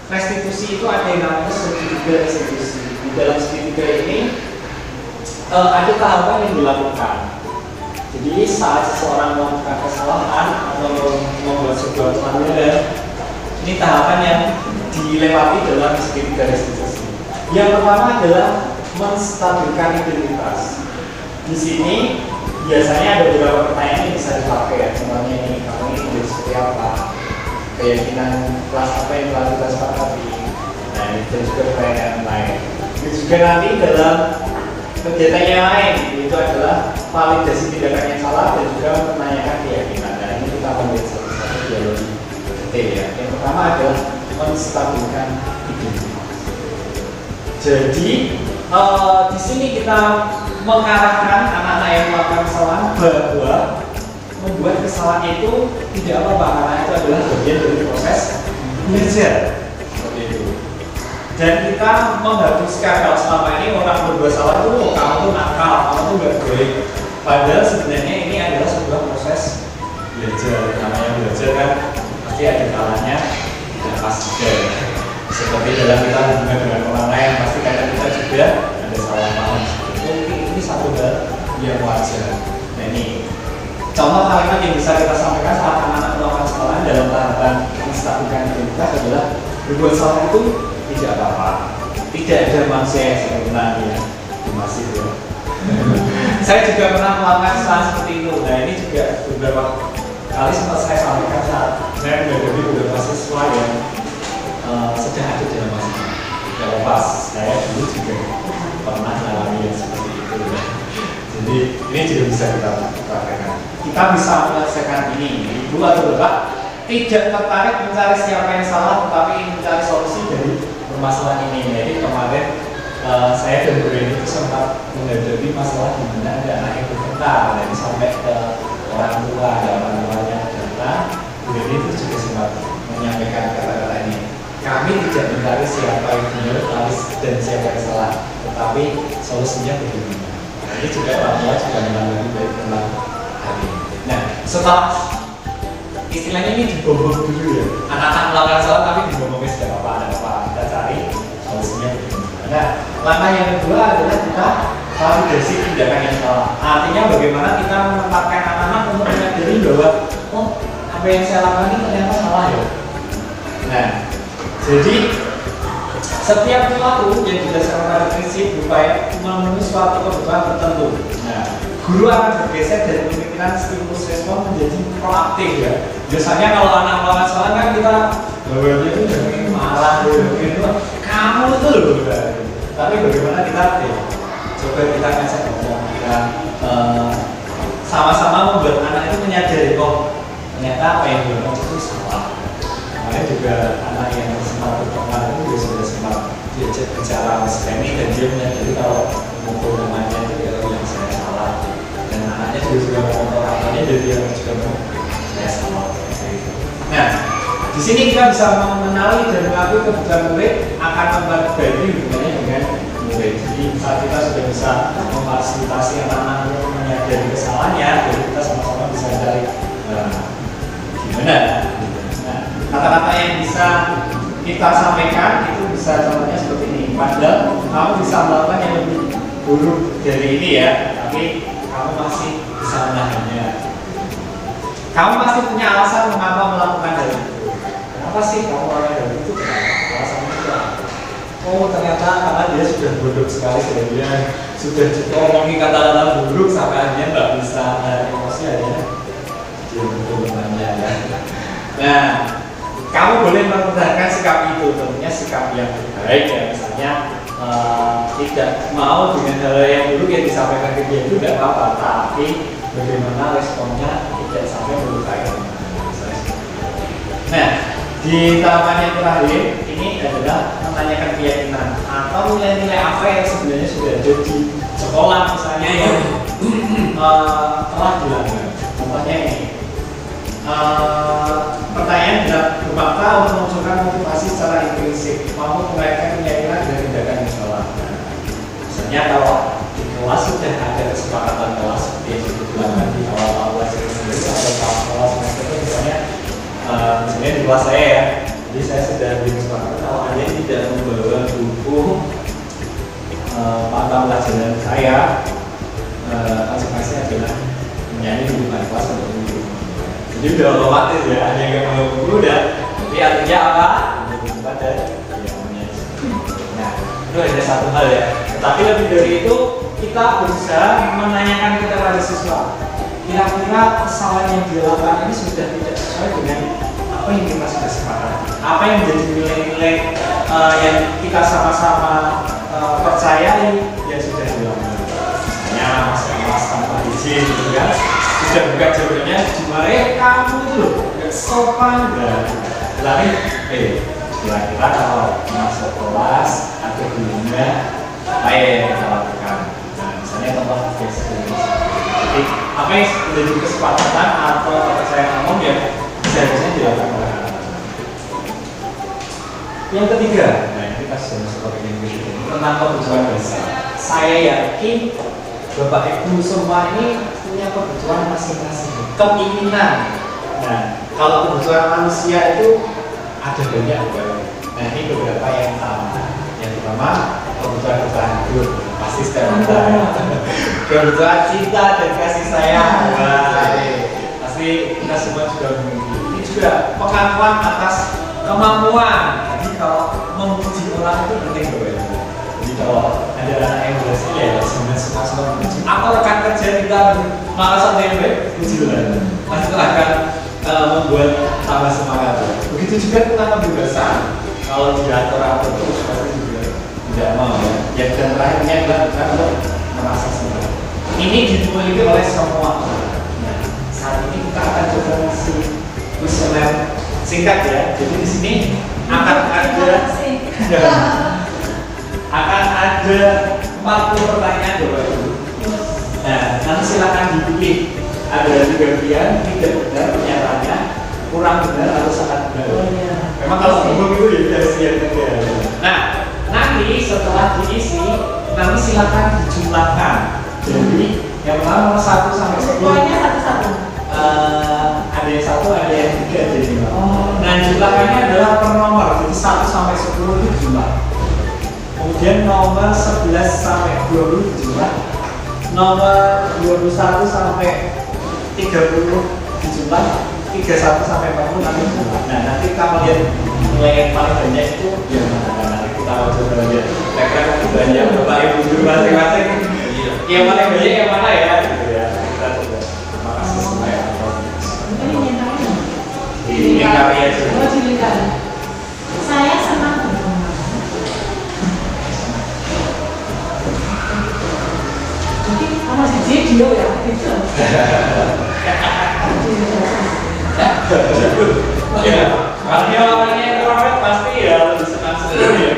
restitusi itu ada yang namanya segitiga restitusi. Di dalam segitiga ini ada tahapan yang dilakukan. Jadi saat seseorang melakukan kesalahan atau membuat sebuah pelanggaran, ini tahapan yang dilewati dalam segitiga restitusi. Yang pertama adalah menstabilkan identitas. Di sini biasanya ada beberapa pertanyaan yang bisa dipakai ya. Contohnya ini, kamu ini menjadi seperti apa? Keyakinan kelas apa yang telah kita sepakati. Nah, itu juga pertanyaan lain. Itu juga nanti dalam kegiatan yang lain, itu adalah validasi tindakan yang salah dan juga menanyakan keyakinan. Nah, ini kita akan lihat satu-satu dialog detail ya. Yang pertama adalah menstabilkan identitas. Jadi di sini kita mengarahkan anak-anak yang melakukan kesalahan bahwa membuat kesalahan itu tidak apa-apa, karena itu adalah bagian dari proses belajar. Seperti itu. Dan kita menghapuskan kalau selama ini orang berbuat salah itu, oh, kamu tuh nakal, kamu tuh gak baik. Padahal sebenarnya ini adalah sebuah proses belajar. Namanya belajar kan pasti ada kalanya, tidak pas juga. Seperti dalam kita hubungan dengan orang lain, pasti kadang kita juga ada salah paham. Ini satu hal yang wajar. Nah ini contoh kalimat yang bisa kita sampaikan saat anak-anak melakukan kesalahan dalam tahapan menstabilkan identitas adalah berbuat salah itu tidak apa-apa. Tidak ada manusia yang sempurna ya, masih ya. Saya juga pernah melakukan kesalahan seperti itu. Nah ini juga beberapa kali sempat saya sampaikan saat saya menghadapi beberapa siswa yang sedang ada dalam masalah. Tidak lepas, saya dulu juga pernah mengalami yang seperti itu. Jadi ini juga bisa kita praktekkan. Kita bisa menyelesaikan ini. Ibu atau bapak tidak tertarik mencari siapa yang salah, tetapi ingin mencari solusi dari permasalahan ini. Jadi kemarin saya dan Bu Reni itu sempat menghadapi masalah di mana ada anak yang bertengkar. Jadi sampai ke orang tua, ada orang tuanya datang. Bu Reni itu juga sempat menyampaikan kata-kata ini. Kami tidak mencari siapa yang benar dan siapa yang salah, tetapi solusinya bagaimana. Ini juga orang tua juga mengalami baik tentang hal ini. Nah, setelah istilahnya ini dibobong dulu ya, anak-anak melakukan salah tapi dibobongnya sudah apa-apa, kita cari solusinya bagaimana. Nah, langkah yang kedua adalah kita validasi tindakan yang salah. Artinya bagaimana kita menempatkan anak-anak untuk menyadari bahwa oh, apa yang saya lakukan ini ternyata salah ya. Nah, jadi setiap perilaku yang didasarkan pada prinsip berupaya memenuhi suatu kebutuhan tertentu. Nah, guru akan bergeser dari pemikiran stimulus respon menjadi proaktif ya. Biasanya kalau anak melakukan salah kan kita bawanya itu jadi marah gitu. Kamu itu loh. Tapi bagaimana kita coba kita ngajak kita sama-sama membuat anak itu menyadari kok ternyata apa yang dilakukan itu salah. Makanya juga anak yang sempat bertengkar itu juga sudah sempat diajak bicara sistemik dan dia menyadari kalau mukul namanya itu yang saya salah. Dan anaknya juga mengontrol orangnya jadi dia juga saya salah. Nah, di sini kita bisa mengenali dan mengakui kebutuhan murid akan memperbaiki hubungannya dengan murid. Jadi saat kita sudah bisa memfasilitasi anak-anak untuk menyadari kesalahannya, jadi kita sama-sama bisa cari gimana. Kata-kata yang bisa kita sampaikan itu bisa contohnya seperti ini. Padahal kamu bisa melakukan yang lebih buruk dari ini ya, tapi kamu masih bisa menahannya. Kamu pasti punya alasan mengapa melakukan hal itu. Kenapa sih kamu melakukan hal itu? Alasannya itu apa? Oh ternyata karena dia sudah bodoh sekali dan dia sudah ngomongin kata-kata buruk sampai akhirnya nggak bisa emosi akhirnya dia betul-betul ya. Nah, kamu boleh mempertahankan sikap itu, tentunya sikap yang baik ya, misalnya tidak mau dengan hal yang dulu yang disampaikan ke dia itu tidak apa-apa, tapi bagaimana responnya tidak sampai melukai orang. Nah, di tahapan yang terakhir ini adalah menanyakan keyakinan atau nilai-nilai apa yang sebenarnya sudah ada di sekolah misalnya yang telah dilanggar. Contohnya ini. Pertanyaan adalah bermakna untuk memunculkan motivasi secara implisit, mampu mengaitkan keyakinan dengan tindakan yang salah. Misalnya kalau di kelas sudah ada kesepakatan kelas seperti yang dilakukan di awal-awal semester atau awal semester itu misalnya di kelas saya ya, jadi saya sudah disepakati kalau ada tidak membawa buku mata pelajaran saya, konsekuensinya adalah menyanyi di depan kelas atau di jadi udah otomatis ya, ada yang mau buku udah. Tapi artinya apa? Udah buku pada ya menyanyi. Nah, itu ada satu hal ya. Tapi lebih dari itu kita berusaha menanyakan kepada siswa. Kira-kira kesalahan yang dilakukan ini sudah tidak sesuai dengan apa yang kita sudah sepakati. Apa yang menjadi nilai-nilai yang kita sama-sama percayai yang sudah dilakukan. Misalnya mas tanpa izin gitu kan. Sudah buka jawabannya dimarahin kamu itu loh, gak sopan dan lari. Kira-kira kalau masuk kelas atau gurunya apa yang kita lakukan? Nah, misalnya contoh case ini. Jadi apa yang menjadi kesepakatan atau kepercayaan umum yang seharusnya dilakukan oleh anak-anak. Yang ketiga, nah ini kita sudah masuk ke yang ketiga tentang kebutuhan dasar. Saya yakin Bapak Ibu semua ini punya kebutuhan masing-masing, keinginan. Nah, kalau kebutuhan manusia itu ada banyak. Nah, ini beberapa yang sama. Yang pertama, kebutuhan bertahan hidup, pasti setiap kita. Kebutuhan cinta dan kasih sayang, pasti kita semua juga memiliki. Ini juga pengakuan atas kemampuan. Jadi kalau memuji orang itu penting Bapak. Jadi kalau ada anak yang berhasil ya sebenarnya semua memuji. Apa rekan kerja kita makassar yang baik, pujilah. Pasti itu akan membuat tambah semangat. Begitu juga tentang kebebasan. Kalau diatur terus pasti juga tidak mau. Yang terakhirnya adalah untuk merasa senang. Ini dimiliki oleh semua orang. Nah, saat ini kita akan coba ngasih kuesioner singkat ya. Jadi di sini akan ada 40 pertanyaan Bapak Ibu. Nah, nanti silakan dipilih. Ada 3 pilihan, tidak benar pernyataannya, kurang benar atau sangat benar. Memang kalau bingung itu ya siap saja. Nah, nanti setelah diisi, nanti silakan dijumlahkan. Jadi yang pertama 1 sampai 10. Semuanya satu-satu. Ada yang 1, ada yang 3, ada yang 5. Nah, jumlahnya adalah per nomor. Jadi 1 sampai 10 itu jumlah. Kemudian nomor 11 sampai 20 dijumlah, nomor 21 sampai 30 dijumlah, 31 sampai 40 nanti dijumlah. Nah, nanti kamu lihat nilai yang paling banyak itu yang mana? Nanti kita coba lihat. Kira-kira banyak Bapak Ibu guru masing-masing. Yang paling banyak yang mana ya? Gitu ya. Kita coba. Terima kasih semua ya. Ini karya juga. Saya senang. Masih video ya, itu. Ya, kalau orangnya introvert pasti ya lebih senang sendiri ya.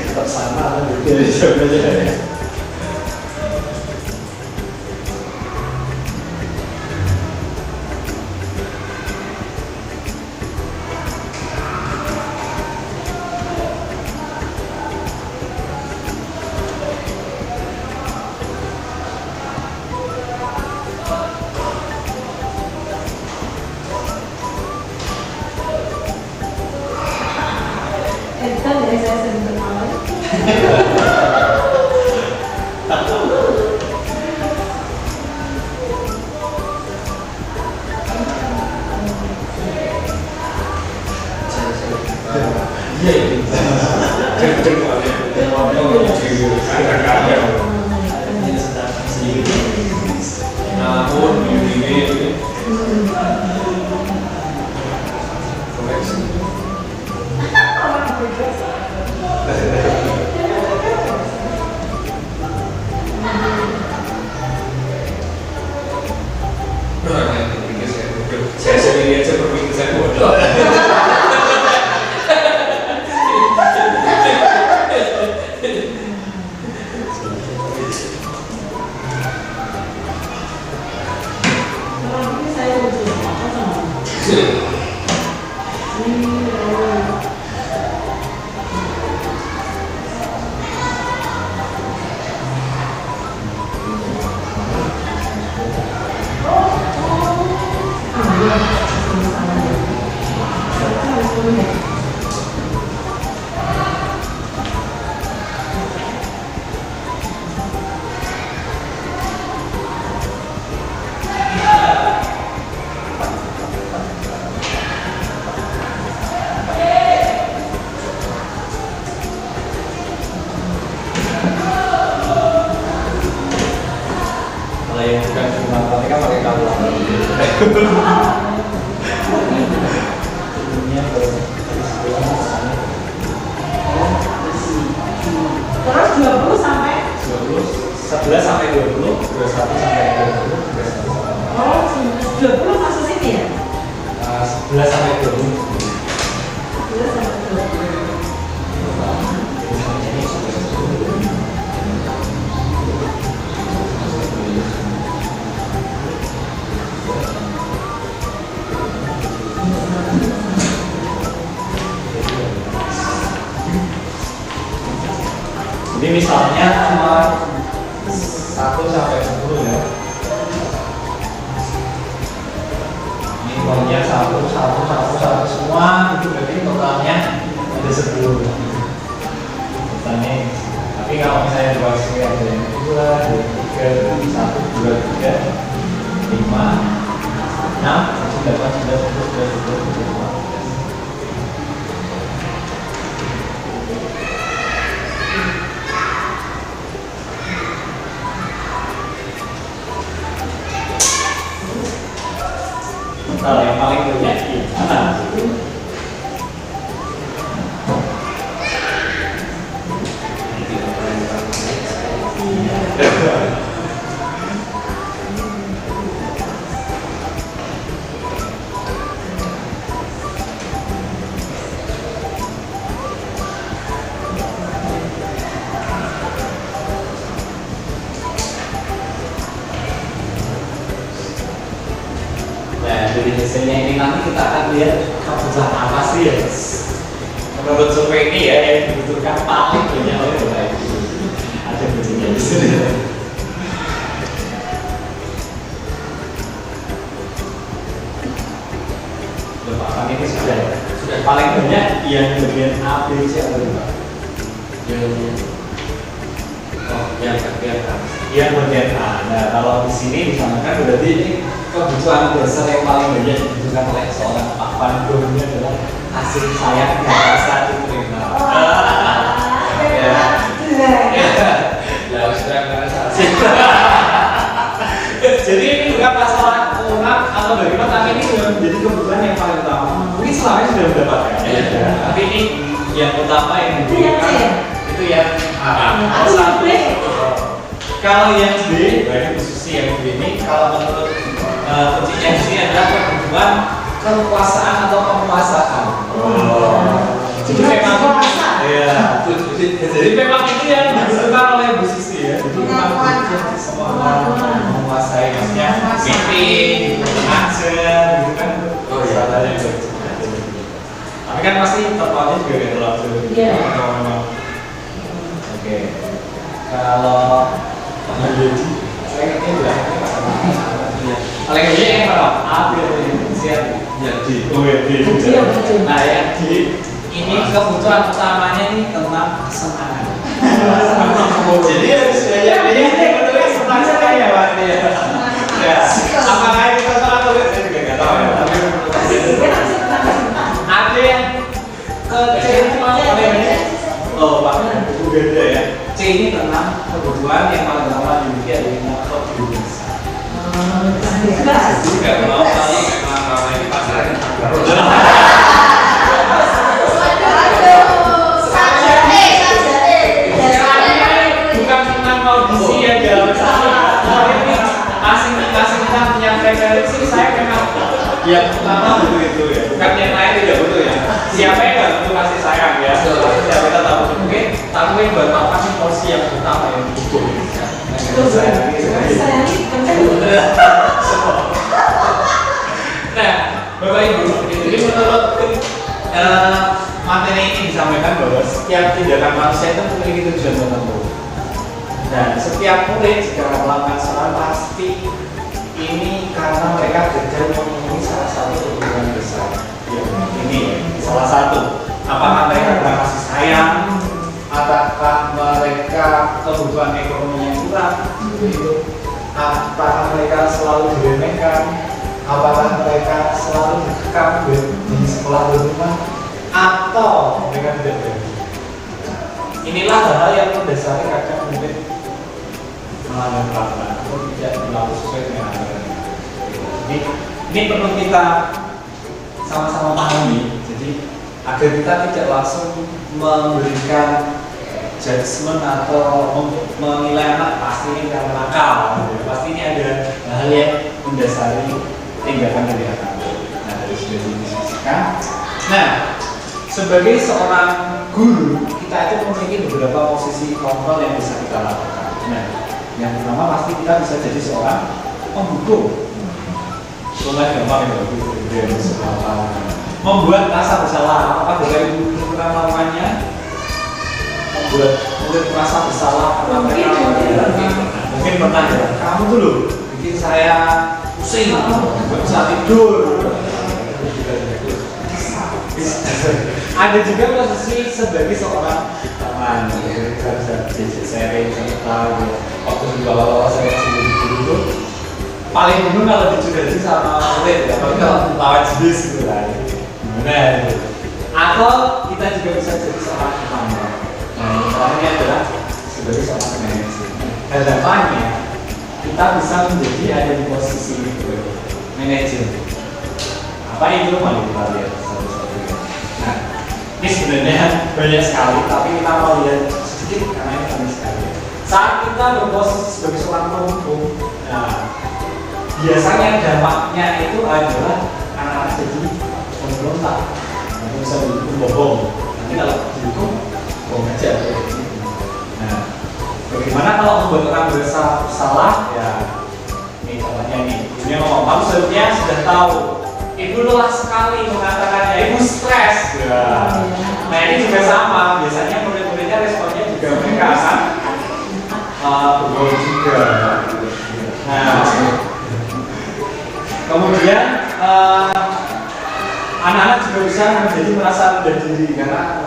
Tetap sama kan beda jawabannya. Itu dari saya sebut awal. Iya itu. Namun ini koleksi. Saya sendiri aja berpikir saya bodoh. Kalau ini saya udah apa sama? Kalau yang bukan cuma matematika pakai kalkulator. Ini Terus 20 sampai 11 sampai 20, 21 sampai 20, 21 oh 20 masuk sini ya? 11 sampai 20. 11 sampai 20. Jadi misalnya cuma 1 sampai 10 ya. Ini pokoknya 1 semua, itu berarti totalnya ada 10. Totalnya. Tapi kalau misalnya di bawah sini ada yang 2, 3, 1, 2, 3, 5, 6, 7, 8, 9, 10, 11, 12, 13. Nah, yang paling banyak di mana? Nah, dari hasilnya ini nanti kita akan lihat kebutuhan apa sih ya. Menurut survei ini ya yang dibutuhkan paling banyak oleh Bapak Ibu. Ada kuncinya di sini. Bapak kan ini sudah paling banyak yang bagian A, B, C atau Pak? Yang bagian A. Nah, kalau di sini disamakan berarti ini kebutuhan dasar yang paling banyak dibutuhkan oleh seorang Pak Pandu ini adalah hasil sayap yang bisa diterima. Jadi ini bukan masalah kurang atau bagaimana, tapi ini sudah menjadi kebutuhan yang paling utama. Mungkin selama ini sudah mendapatkan, tapi ini yang utama yang dibutuhkan itu yang A. Kalau yang B, berarti khususnya yang B ini, kalau menurut kuncinya di sini adalah kebutuhan kekuasaan atau penguasaan. Jadi memang Jadi memang itu yang dibutuhkan oleh Bu Sisi ya. Jadi memang semua menguasai maksudnya meeting, ngajar, gitu kan. Oh iya. Salahnya juga. Tapi kan pasti terpautnya juga gak terlalu. Iya. Oke. Kalau Yudi, saya ngerti udah. Kalau yang ini yang apa? A, B, C, Jadi oh ya, D. Iya, betul. Nah yang D ini kebutuhan utamanya ini tentang kesenangan. Jadi harus banyak menulis tentang senang ya Pak. Ya. Apakah itu salah atau tidak? Saya juga nggak tahu ya. Tapi ada yang ke C itu mau apa ini? Oh Pak, buku beda ya. C ini tentang kebutuhan yang paling utama dimiliki adalah motor biasa. juga kalau tadi memang ini pasarnya Bukan tentang audisi ya jawab ini masing-masing kita punya preferensi. Saya memang yang pertama butuh itu ya, bukan yang lain tidak butuh ya. Siapa yang nggak butuh kasih sayang ya? Ya kita tahu. Oke, tapi buat apa sih porsi yang utama yang butuh? Nah, Bapak Ibu, jadi menurut materi ini disampaikan bahwa setiap tindakan manusia itu memiliki tujuan tertentu. Dan setiap murid jika melakukan salah pasti ini karena mereka gagal memenuhi salah satu kebutuhan besar. Ya, ini salah satu. Apakah mereka kurang kasih sayang? Apakah mereka kebutuhan ekonominya kurang? Apakah mereka selalu diremehkan? Apakah mereka selalu dikekang di sekolah di rumah? Atau mereka tidak berani? Inilah hal yang mendasari kadang mungkin melanggar peraturan atau tidak berlaku sesuai dengan aturan. Ini perlu kita sama-sama pahami. Jadi agar kita tidak langsung memberikan judgement atau menilai anak pasti ini karena nakal. Pasti ini ada hal yang mendasari tindakan dari anak. Nah, harus didiskusikan. Nah, sebagai seorang guru, kita itu memiliki beberapa posisi kontrol yang bisa kita lakukan. Nah, yang pertama pasti kita bisa jadi seorang pembuku. Mulai gampang ya, membuat rasa bersalah. Apakah dari guru pernah melakukannya? Membuat murid merasa bersalah karena mereka mungkin pernah ya. Kamu dulu bikin saya pusing, nggak bisa tidur. Ada juga posisi sebagai seorang teman, saya bisa sharing cerita. Waktu di bawah saya masih guru itu paling bingung kalau dicurhatin sama murid, apalagi kalau lawan jenis gitu kan. Gimana gitu. Atau kita juga bisa jadi seorang teman. Nah, yang terakhir adalah sebagai seorang manajer. Harapannya kita bisa menjadi ada di posisi itu, manajer. Apa itu mau kita lihat satu-satunya. Nah, ini sebenarnya banyak sekali, tapi kita mau lihat sedikit karena ini banyak sekali. Saat kita berposisi sebagai seorang pemimpin, nah, biasanya dampaknya itu adalah anak-anak jadi pemberontak, atau bisa dihukum bohong. Nanti kalau dihukum bohong aja. Nah, bagaimana kalau membuat orang berasa salah? Ya, ini contohnya nih. Ibunya ngomong, kamu seharusnya sudah tahu. Ibu lelah sekali mengatakannya, ibu stres. Ya. Nah ini juga sama. Biasanya murid-muridnya responnya juga mereka akan bergaul juga. Nah, kemudian anak-anak juga bisa menjadi merasa rendah diri karena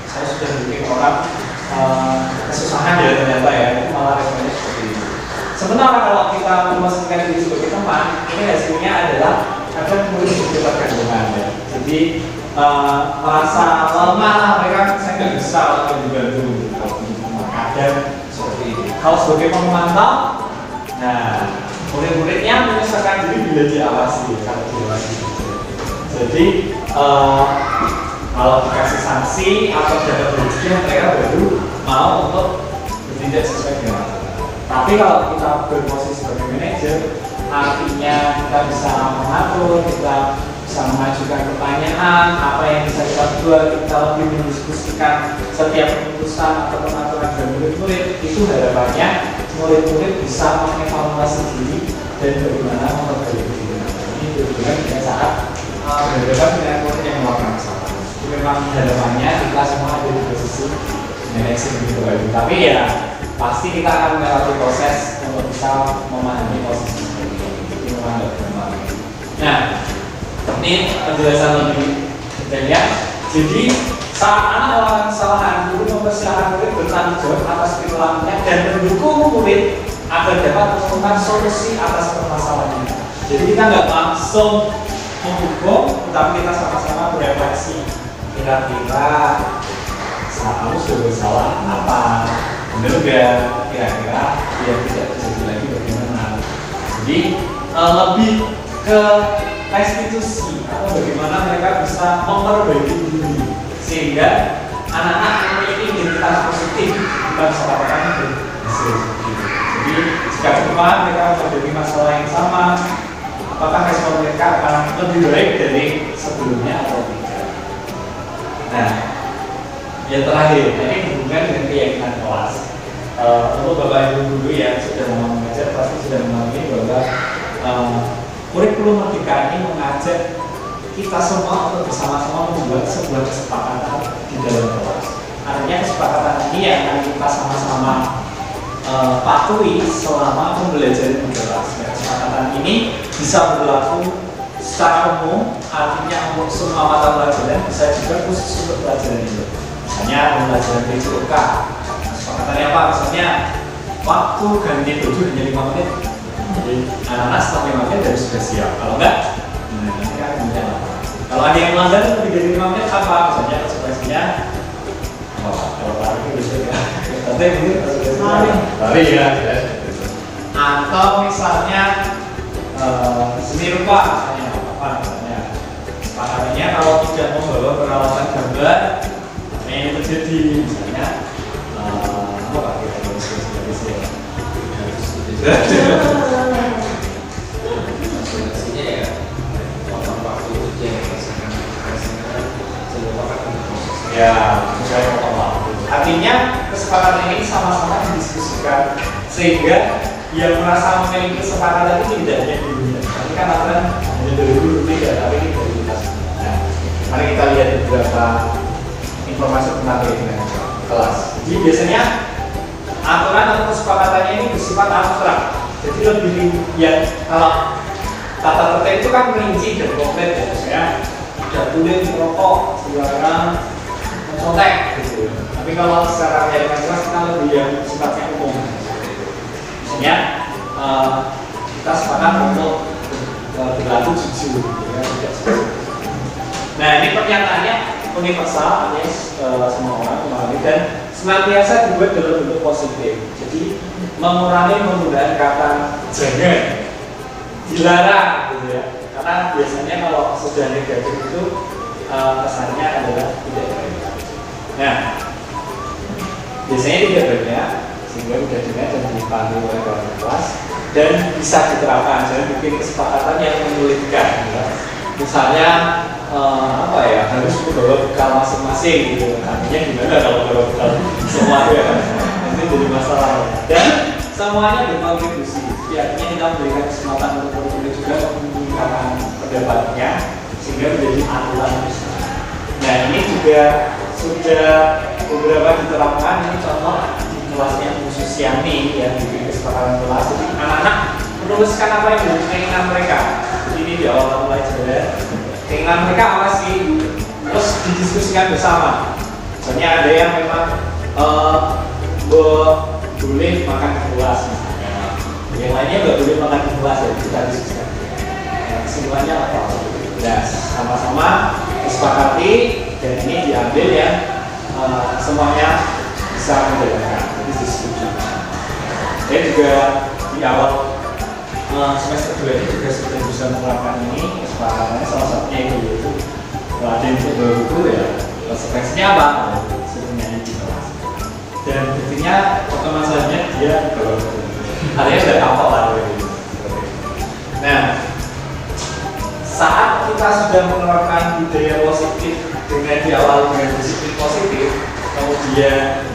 saya sudah bikin orang kesusahan ya ternyata ya, itu malah responnya seperti itu. Sementara kalau kita memasukkan diri sebagai teman, ini hasilnya adalah ada murid ketergantungan ya. Jadi merasa lemah, mereka saya nggak bisa untuk dibantu. Kadang seperti itu. Kalau sebagai pemantau, nah murid-muridnya menyesuaikan diri bila diawasi, kalau diawasi. Jadi kalau dikasih sanksi atau dapat rezeki, mereka baru mau untuk bertindak sesuai dengan aturan. Tapi kalau kita berposisi sebagai manajer, artinya kita bisa mengatur, kita bisa mengajukan pertanyaan, apa yang bisa kita buat, kita lebih mendiskusikan setiap keputusan atau pengaturan dari murid-murid. Itu harapannya murid-murid bisa mengevaluasi diri dan bagaimana memperbaiki diri. Ini berhubungan dengan saat berhadapan dengan murid yang melakukan kesalahan. Memang harapannya kita semua ada di posisi seleksi begitu baik. Tapi ya pasti kita akan melewati proses untuk bisa memahami posisi seperti ini. Itu memang tidak gampang. Nah, ini penjelasan lebih detailnya. Jadi saat anak melakukan kesalahan, guru mempersilahkan murid bertanggung jawab atas perilakunya dan mendukung murid agar dapat menemukan solusi atas permasalahannya. Jadi kita nggak langsung menghukum, tapi kita sama-sama berefleksi. Kira-kira kamu sudah bersalah apa? Benar nggak? Kira-kira biar tidak terjadi lagi bagaimana? Jadi lebih ke restitusi atau bagaimana mereka bisa memperbaiki diri sehingga anak-anak memiliki identitas positif bukan sepakat berhasil. Jadi jika ke depan mereka menghadapi masalah yang sama, apakah respon mereka akan lebih baik dari sebelumnya atau tidak? Nah, yang terakhir, ini hubungan dengan keyakinan kelas. Untuk Bapak Ibu guru yang sudah mengajar pasti sudah memahami bahwa kurikulum Merdeka ini mengajak kita semua untuk bersama-sama membuat sebuah kesepakatan di dalam kelas. Artinya kesepakatan ini yang akan kita sama-sama patuhi selama pembelajaran di kelas. Kesepakatan ini bisa berlaku secara umum, artinya untuk semua mata pelajaran, bisa juga khusus untuk pelajaran itu. Misalnya pembelajaran PJOK, kesepakatannya apa? Misalnya waktu ganti baju hanya 5 menit. Jadi anak-anak setelah 5 menit harus sudah siap. Kalau enggak, nanti kan kemudian apa? Kalau ada yang melanggar lebih dari 5 menit apa? Misalnya konsekuensinya kalau lari itu bisa ya. Tapi mungkin lari ya. Atau misalnya seni rupa misalnya apa misalnya sepakatannya kalau tidak membawa peralatan gambar apa yang terjadi misalnya apa kita harus Konsekuensinya ya potong waktu kerja yang berdasarkan semua akan diproses. ya misalnya potong waktu. Artinya kesepakatan ini sama-sama didiskusikan sehingga yang merasa memiliki kesepakatan itu tidak hanya dirinya. Tapi kan aturan hanya dari guru tidak, tapi ini dari kita. Nah, mari kita lihat beberapa informasi tentang keyakinan kelas. Jadi biasanya aturan atau kesepakatannya ini bersifat abstrak. Jadi lebih ya kalau tata tertib itu kan rinci dan konkret ya. Saya tidak boleh merokok, dilarang mencontek gitu. Tapi kalau secara keyakinan kelas kita lebih yang sifatnya umum. Misalnya kita sepakat untuk berlaku jujur. Ya, nah ini pernyataannya universal, alias semua orang memahami dan senantiasa dibuat dalam bentuk positif. Jadi mengurangi penggunaan kata jangan, dilarang, gitu ya. Karena biasanya kalau sudah negatif itu kesannya adalah tidak baik. Nah, biasanya tidak banyak sehingga sudah dengar dan dipahami oleh kawan kelas dan bisa diterapkan. Jangan bikin kesepakatan yang menyulitkan. Ya. Misalnya apa ya harus membawa bekal masing-masing gitu. Artinya gimana kalau bawa bekal semua ya nanti jadi masalah. Dan semuanya berkontribusi. Artinya kita memberikan kesempatan untuk murid-murid juga mengungkapkan pendapatnya sehingga menjadi aturan besar. Nah ini juga sudah beberapa diterapkan. Ini contoh di kelasnya khusus Yani yang bikin kesepakatan kelas. Jadi anak-anak menuliskan apa yang menjadi keinginan mereka. Ini di awal pelajaran. Keinginan mereka apa sih? Terus didiskusikan bersama. Misalnya ada yang memang boleh makan di kelas misalnya. Yang lainnya nggak boleh makan di kelas ya kita diskusikan. Kesimpulannya apa? Nah, sama-sama disepakati dan ini diambil ya semuanya bisa menjalankan. Jadi disetujui. Saya juga di awal semester 2 ini juga sudah bisa menerapkan ini kesepakatannya salah satunya itu yaitu ada yang bawa buku ya konsekuensinya apa? Suruh nyanyi di kelas dan buktinya pertemuan selanjutnya dia bawa buku artinya sudah kapal lah gitu. Nah saat kita sudah menerapkan budaya positif dengan diawali dengan disiplin positif, kemudian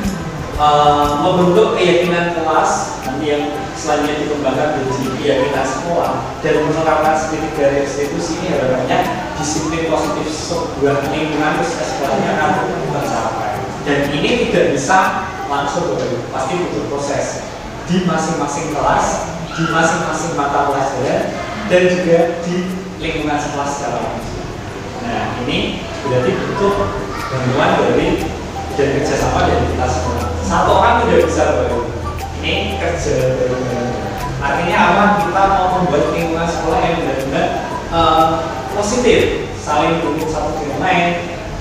membentuk keyakinan kelas nanti yang selanjutnya dikembangkan menjadi keyakinan sekolah dan menerapkan segitiga restitusi ini, harapannya disiplin positif sebuah lingkungan sekolahnya akan tercapai. Dan ini tidak bisa langsung begitu, pasti butuh proses di masing-masing kelas, di masing-masing mata pelajaran, dan juga di lingkungan sekolah secara umum. Nah, ini berarti butuh bantuan dari dan kerjasama dari kita semua. Satu orang tidak bisa baru. Ini kerja dari artinya apa? Kita mau membuat lingkungan sekolah yang benar-benar positif, saling dukung satu dengan lain.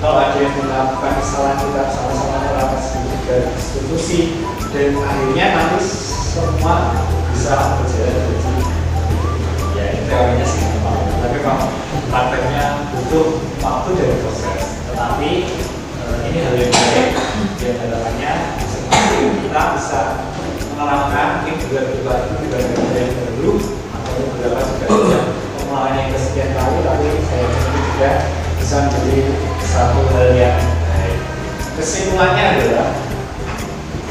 Kalau ada yang melakukan kesalahan, kita sama-sama melakukan segitiga institusi, dan akhirnya nanti semua bisa berjalan dengan ya itu teorinya sih gampang, tapi kalau prakteknya butuh waktu dan proses. Tetapi ini hal yang baik, dan harapannya masing-masing kita bisa menerapkan mungkin juga itu juga yang baru atau beberapa juga pengenalan yang kesekian kali, tapi saya pikir juga bisa menjadi satu hal yang baik. Kesimpulannya adalah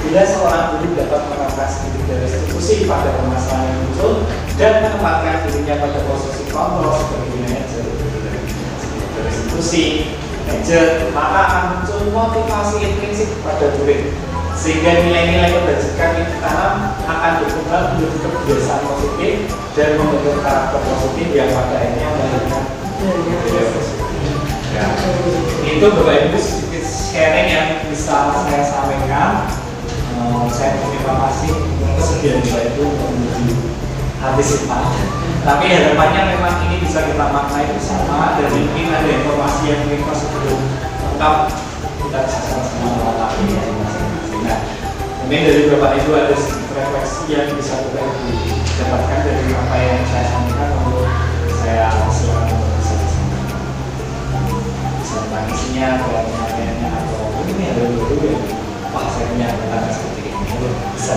bila seorang guru dapat menerapkan segitiga restitusi pada permasalahan yang muncul dan menempatkan dirinya pada posisi kontrol sebagai manajer restitusi manajer, maka akan muncul motivasi intrinsik pada murid sehingga nilai-nilai kebajikan yang ditanam akan berkembang menjadi kebiasaan positif dan membentuk karakter positif yang pada akhirnya melahirkan budaya positif. Ya, itu Bapak Ibu sedikit sharing yang bisa saya sampaikan. Saya terima kasih untuk kesediaan Bapak Ibu untuk menuju habis simpan. Tapi harapannya memang ini bisa kita maknai bersama, dan mungkin ada informasi yang mungkin masih belum lengkap, kita bisa sama-sama melengkapi masing-masing. Nah, mungkin dari Bapak Ibu ada sedikit refleksi yang bisa Bapak Ibu dapatkan dari apa yang saya sampaikan, untuk saya silakan untuk bisa disampaikan. Bisa tangisinya, pertanyaannya, atau ini ada dulu ya. Wah, saya punya pertanyaan seperti ini, bisa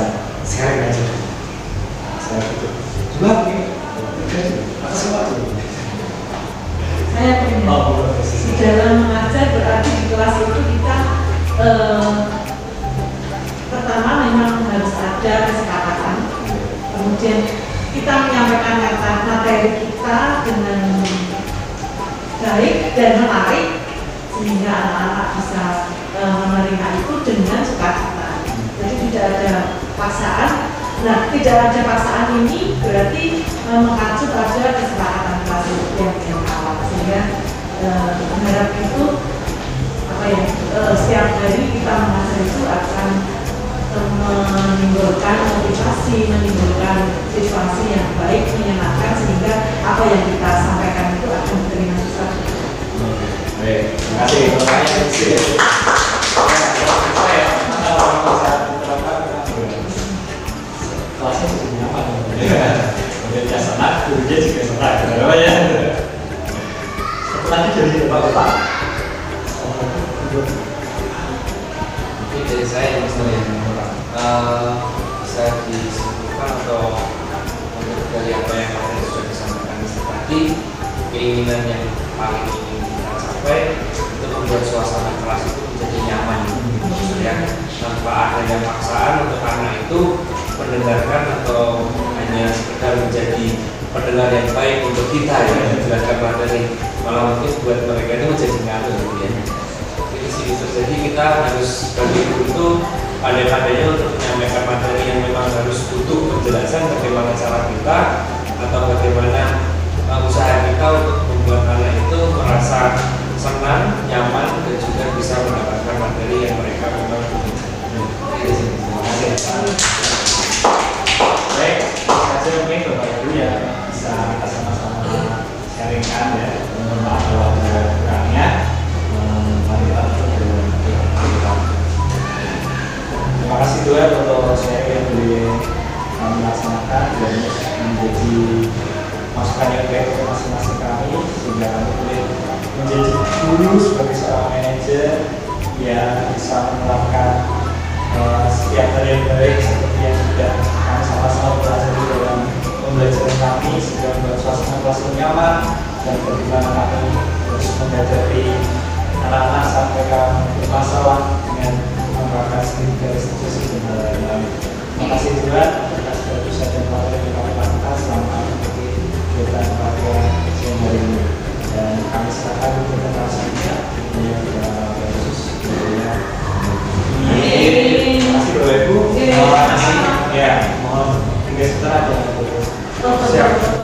sharing aja. Saya tutup. Coba ini, apa semua itu? Saya punya. Di dalam mengajar berarti di kelas itu kita pertama memang harus ada kesepakatan. Kemudian kita menyampaikan materi kita dengan baik dan menarik sehingga anak-anak bisa menerima itu dengan sukacita. Jadi tidak ada paksaan. Nah, tidak ada paksaan ini berarti mengacu pada kesepakatan kelas yang awal, sehingga harap itu apa ya, setiap hari kita mengajar itu akan menimbulkan motivasi, menimbulkan situasi yang baik, menyenangkan, sehingga apa yang kita sampaikan itu akan diterima siswa. Baik, terima kasih. Pertanyaan kecil. Saya orang bisa diterapkan kelasnya cukup nyaman. Kemudian senang, gurunya juga senang. Kenapa ya? Nanti jadi bapak-bapak. Mungkin dari saya misalnya bisa disimpulkan atau menurut dari apa yang sudah disampaikan tadi, keinginan yang paling ingin kita capai itu membuat suasana kelas itu menjadi nyaman, ya, tanpa adanya paksaan untuk anak itu mendengarkan atau hanya sekedar menjadi pendengar yang baik untuk kita ya, menjelaskan materi, malah mungkin buat mereka itu menjadi ngantuk ya. Jadi sih terjadi kita harus bagi guru itu pandai-pandainya untuk menyampaikan materi yang memang harus butuh penjelasan bagaimana cara kita atau bagaimana usaha kita untuk membuat anak itu merasa senang, nyaman, dan juga bisa mendapatkan materi yang mereka memang butuhkan. Terima kasih. Baik, saja mungkin Bapak Ibu ya bisa kita sama-sama sharingkan ya. Mohon maaf kalau ada kurangnya. Mari kita tutup. Terima kasih juga untuk sharing yang dilaksanakan dan menjadi masukan yang baik untuk masing-masing kami, sehingga kami boleh menjadi guru sebagai seorang manajer yang bisa menerapkan setiap hal yang baik seperti yang sudah kami sama-sama pelajari dalam pembelajaran kami, sehingga membuat suasana kelas nyaman, dan bagaimana kami terus mengajari anak-anak saat mereka bermasalah dengan menerapkan studi dari institusi dan lain-lain.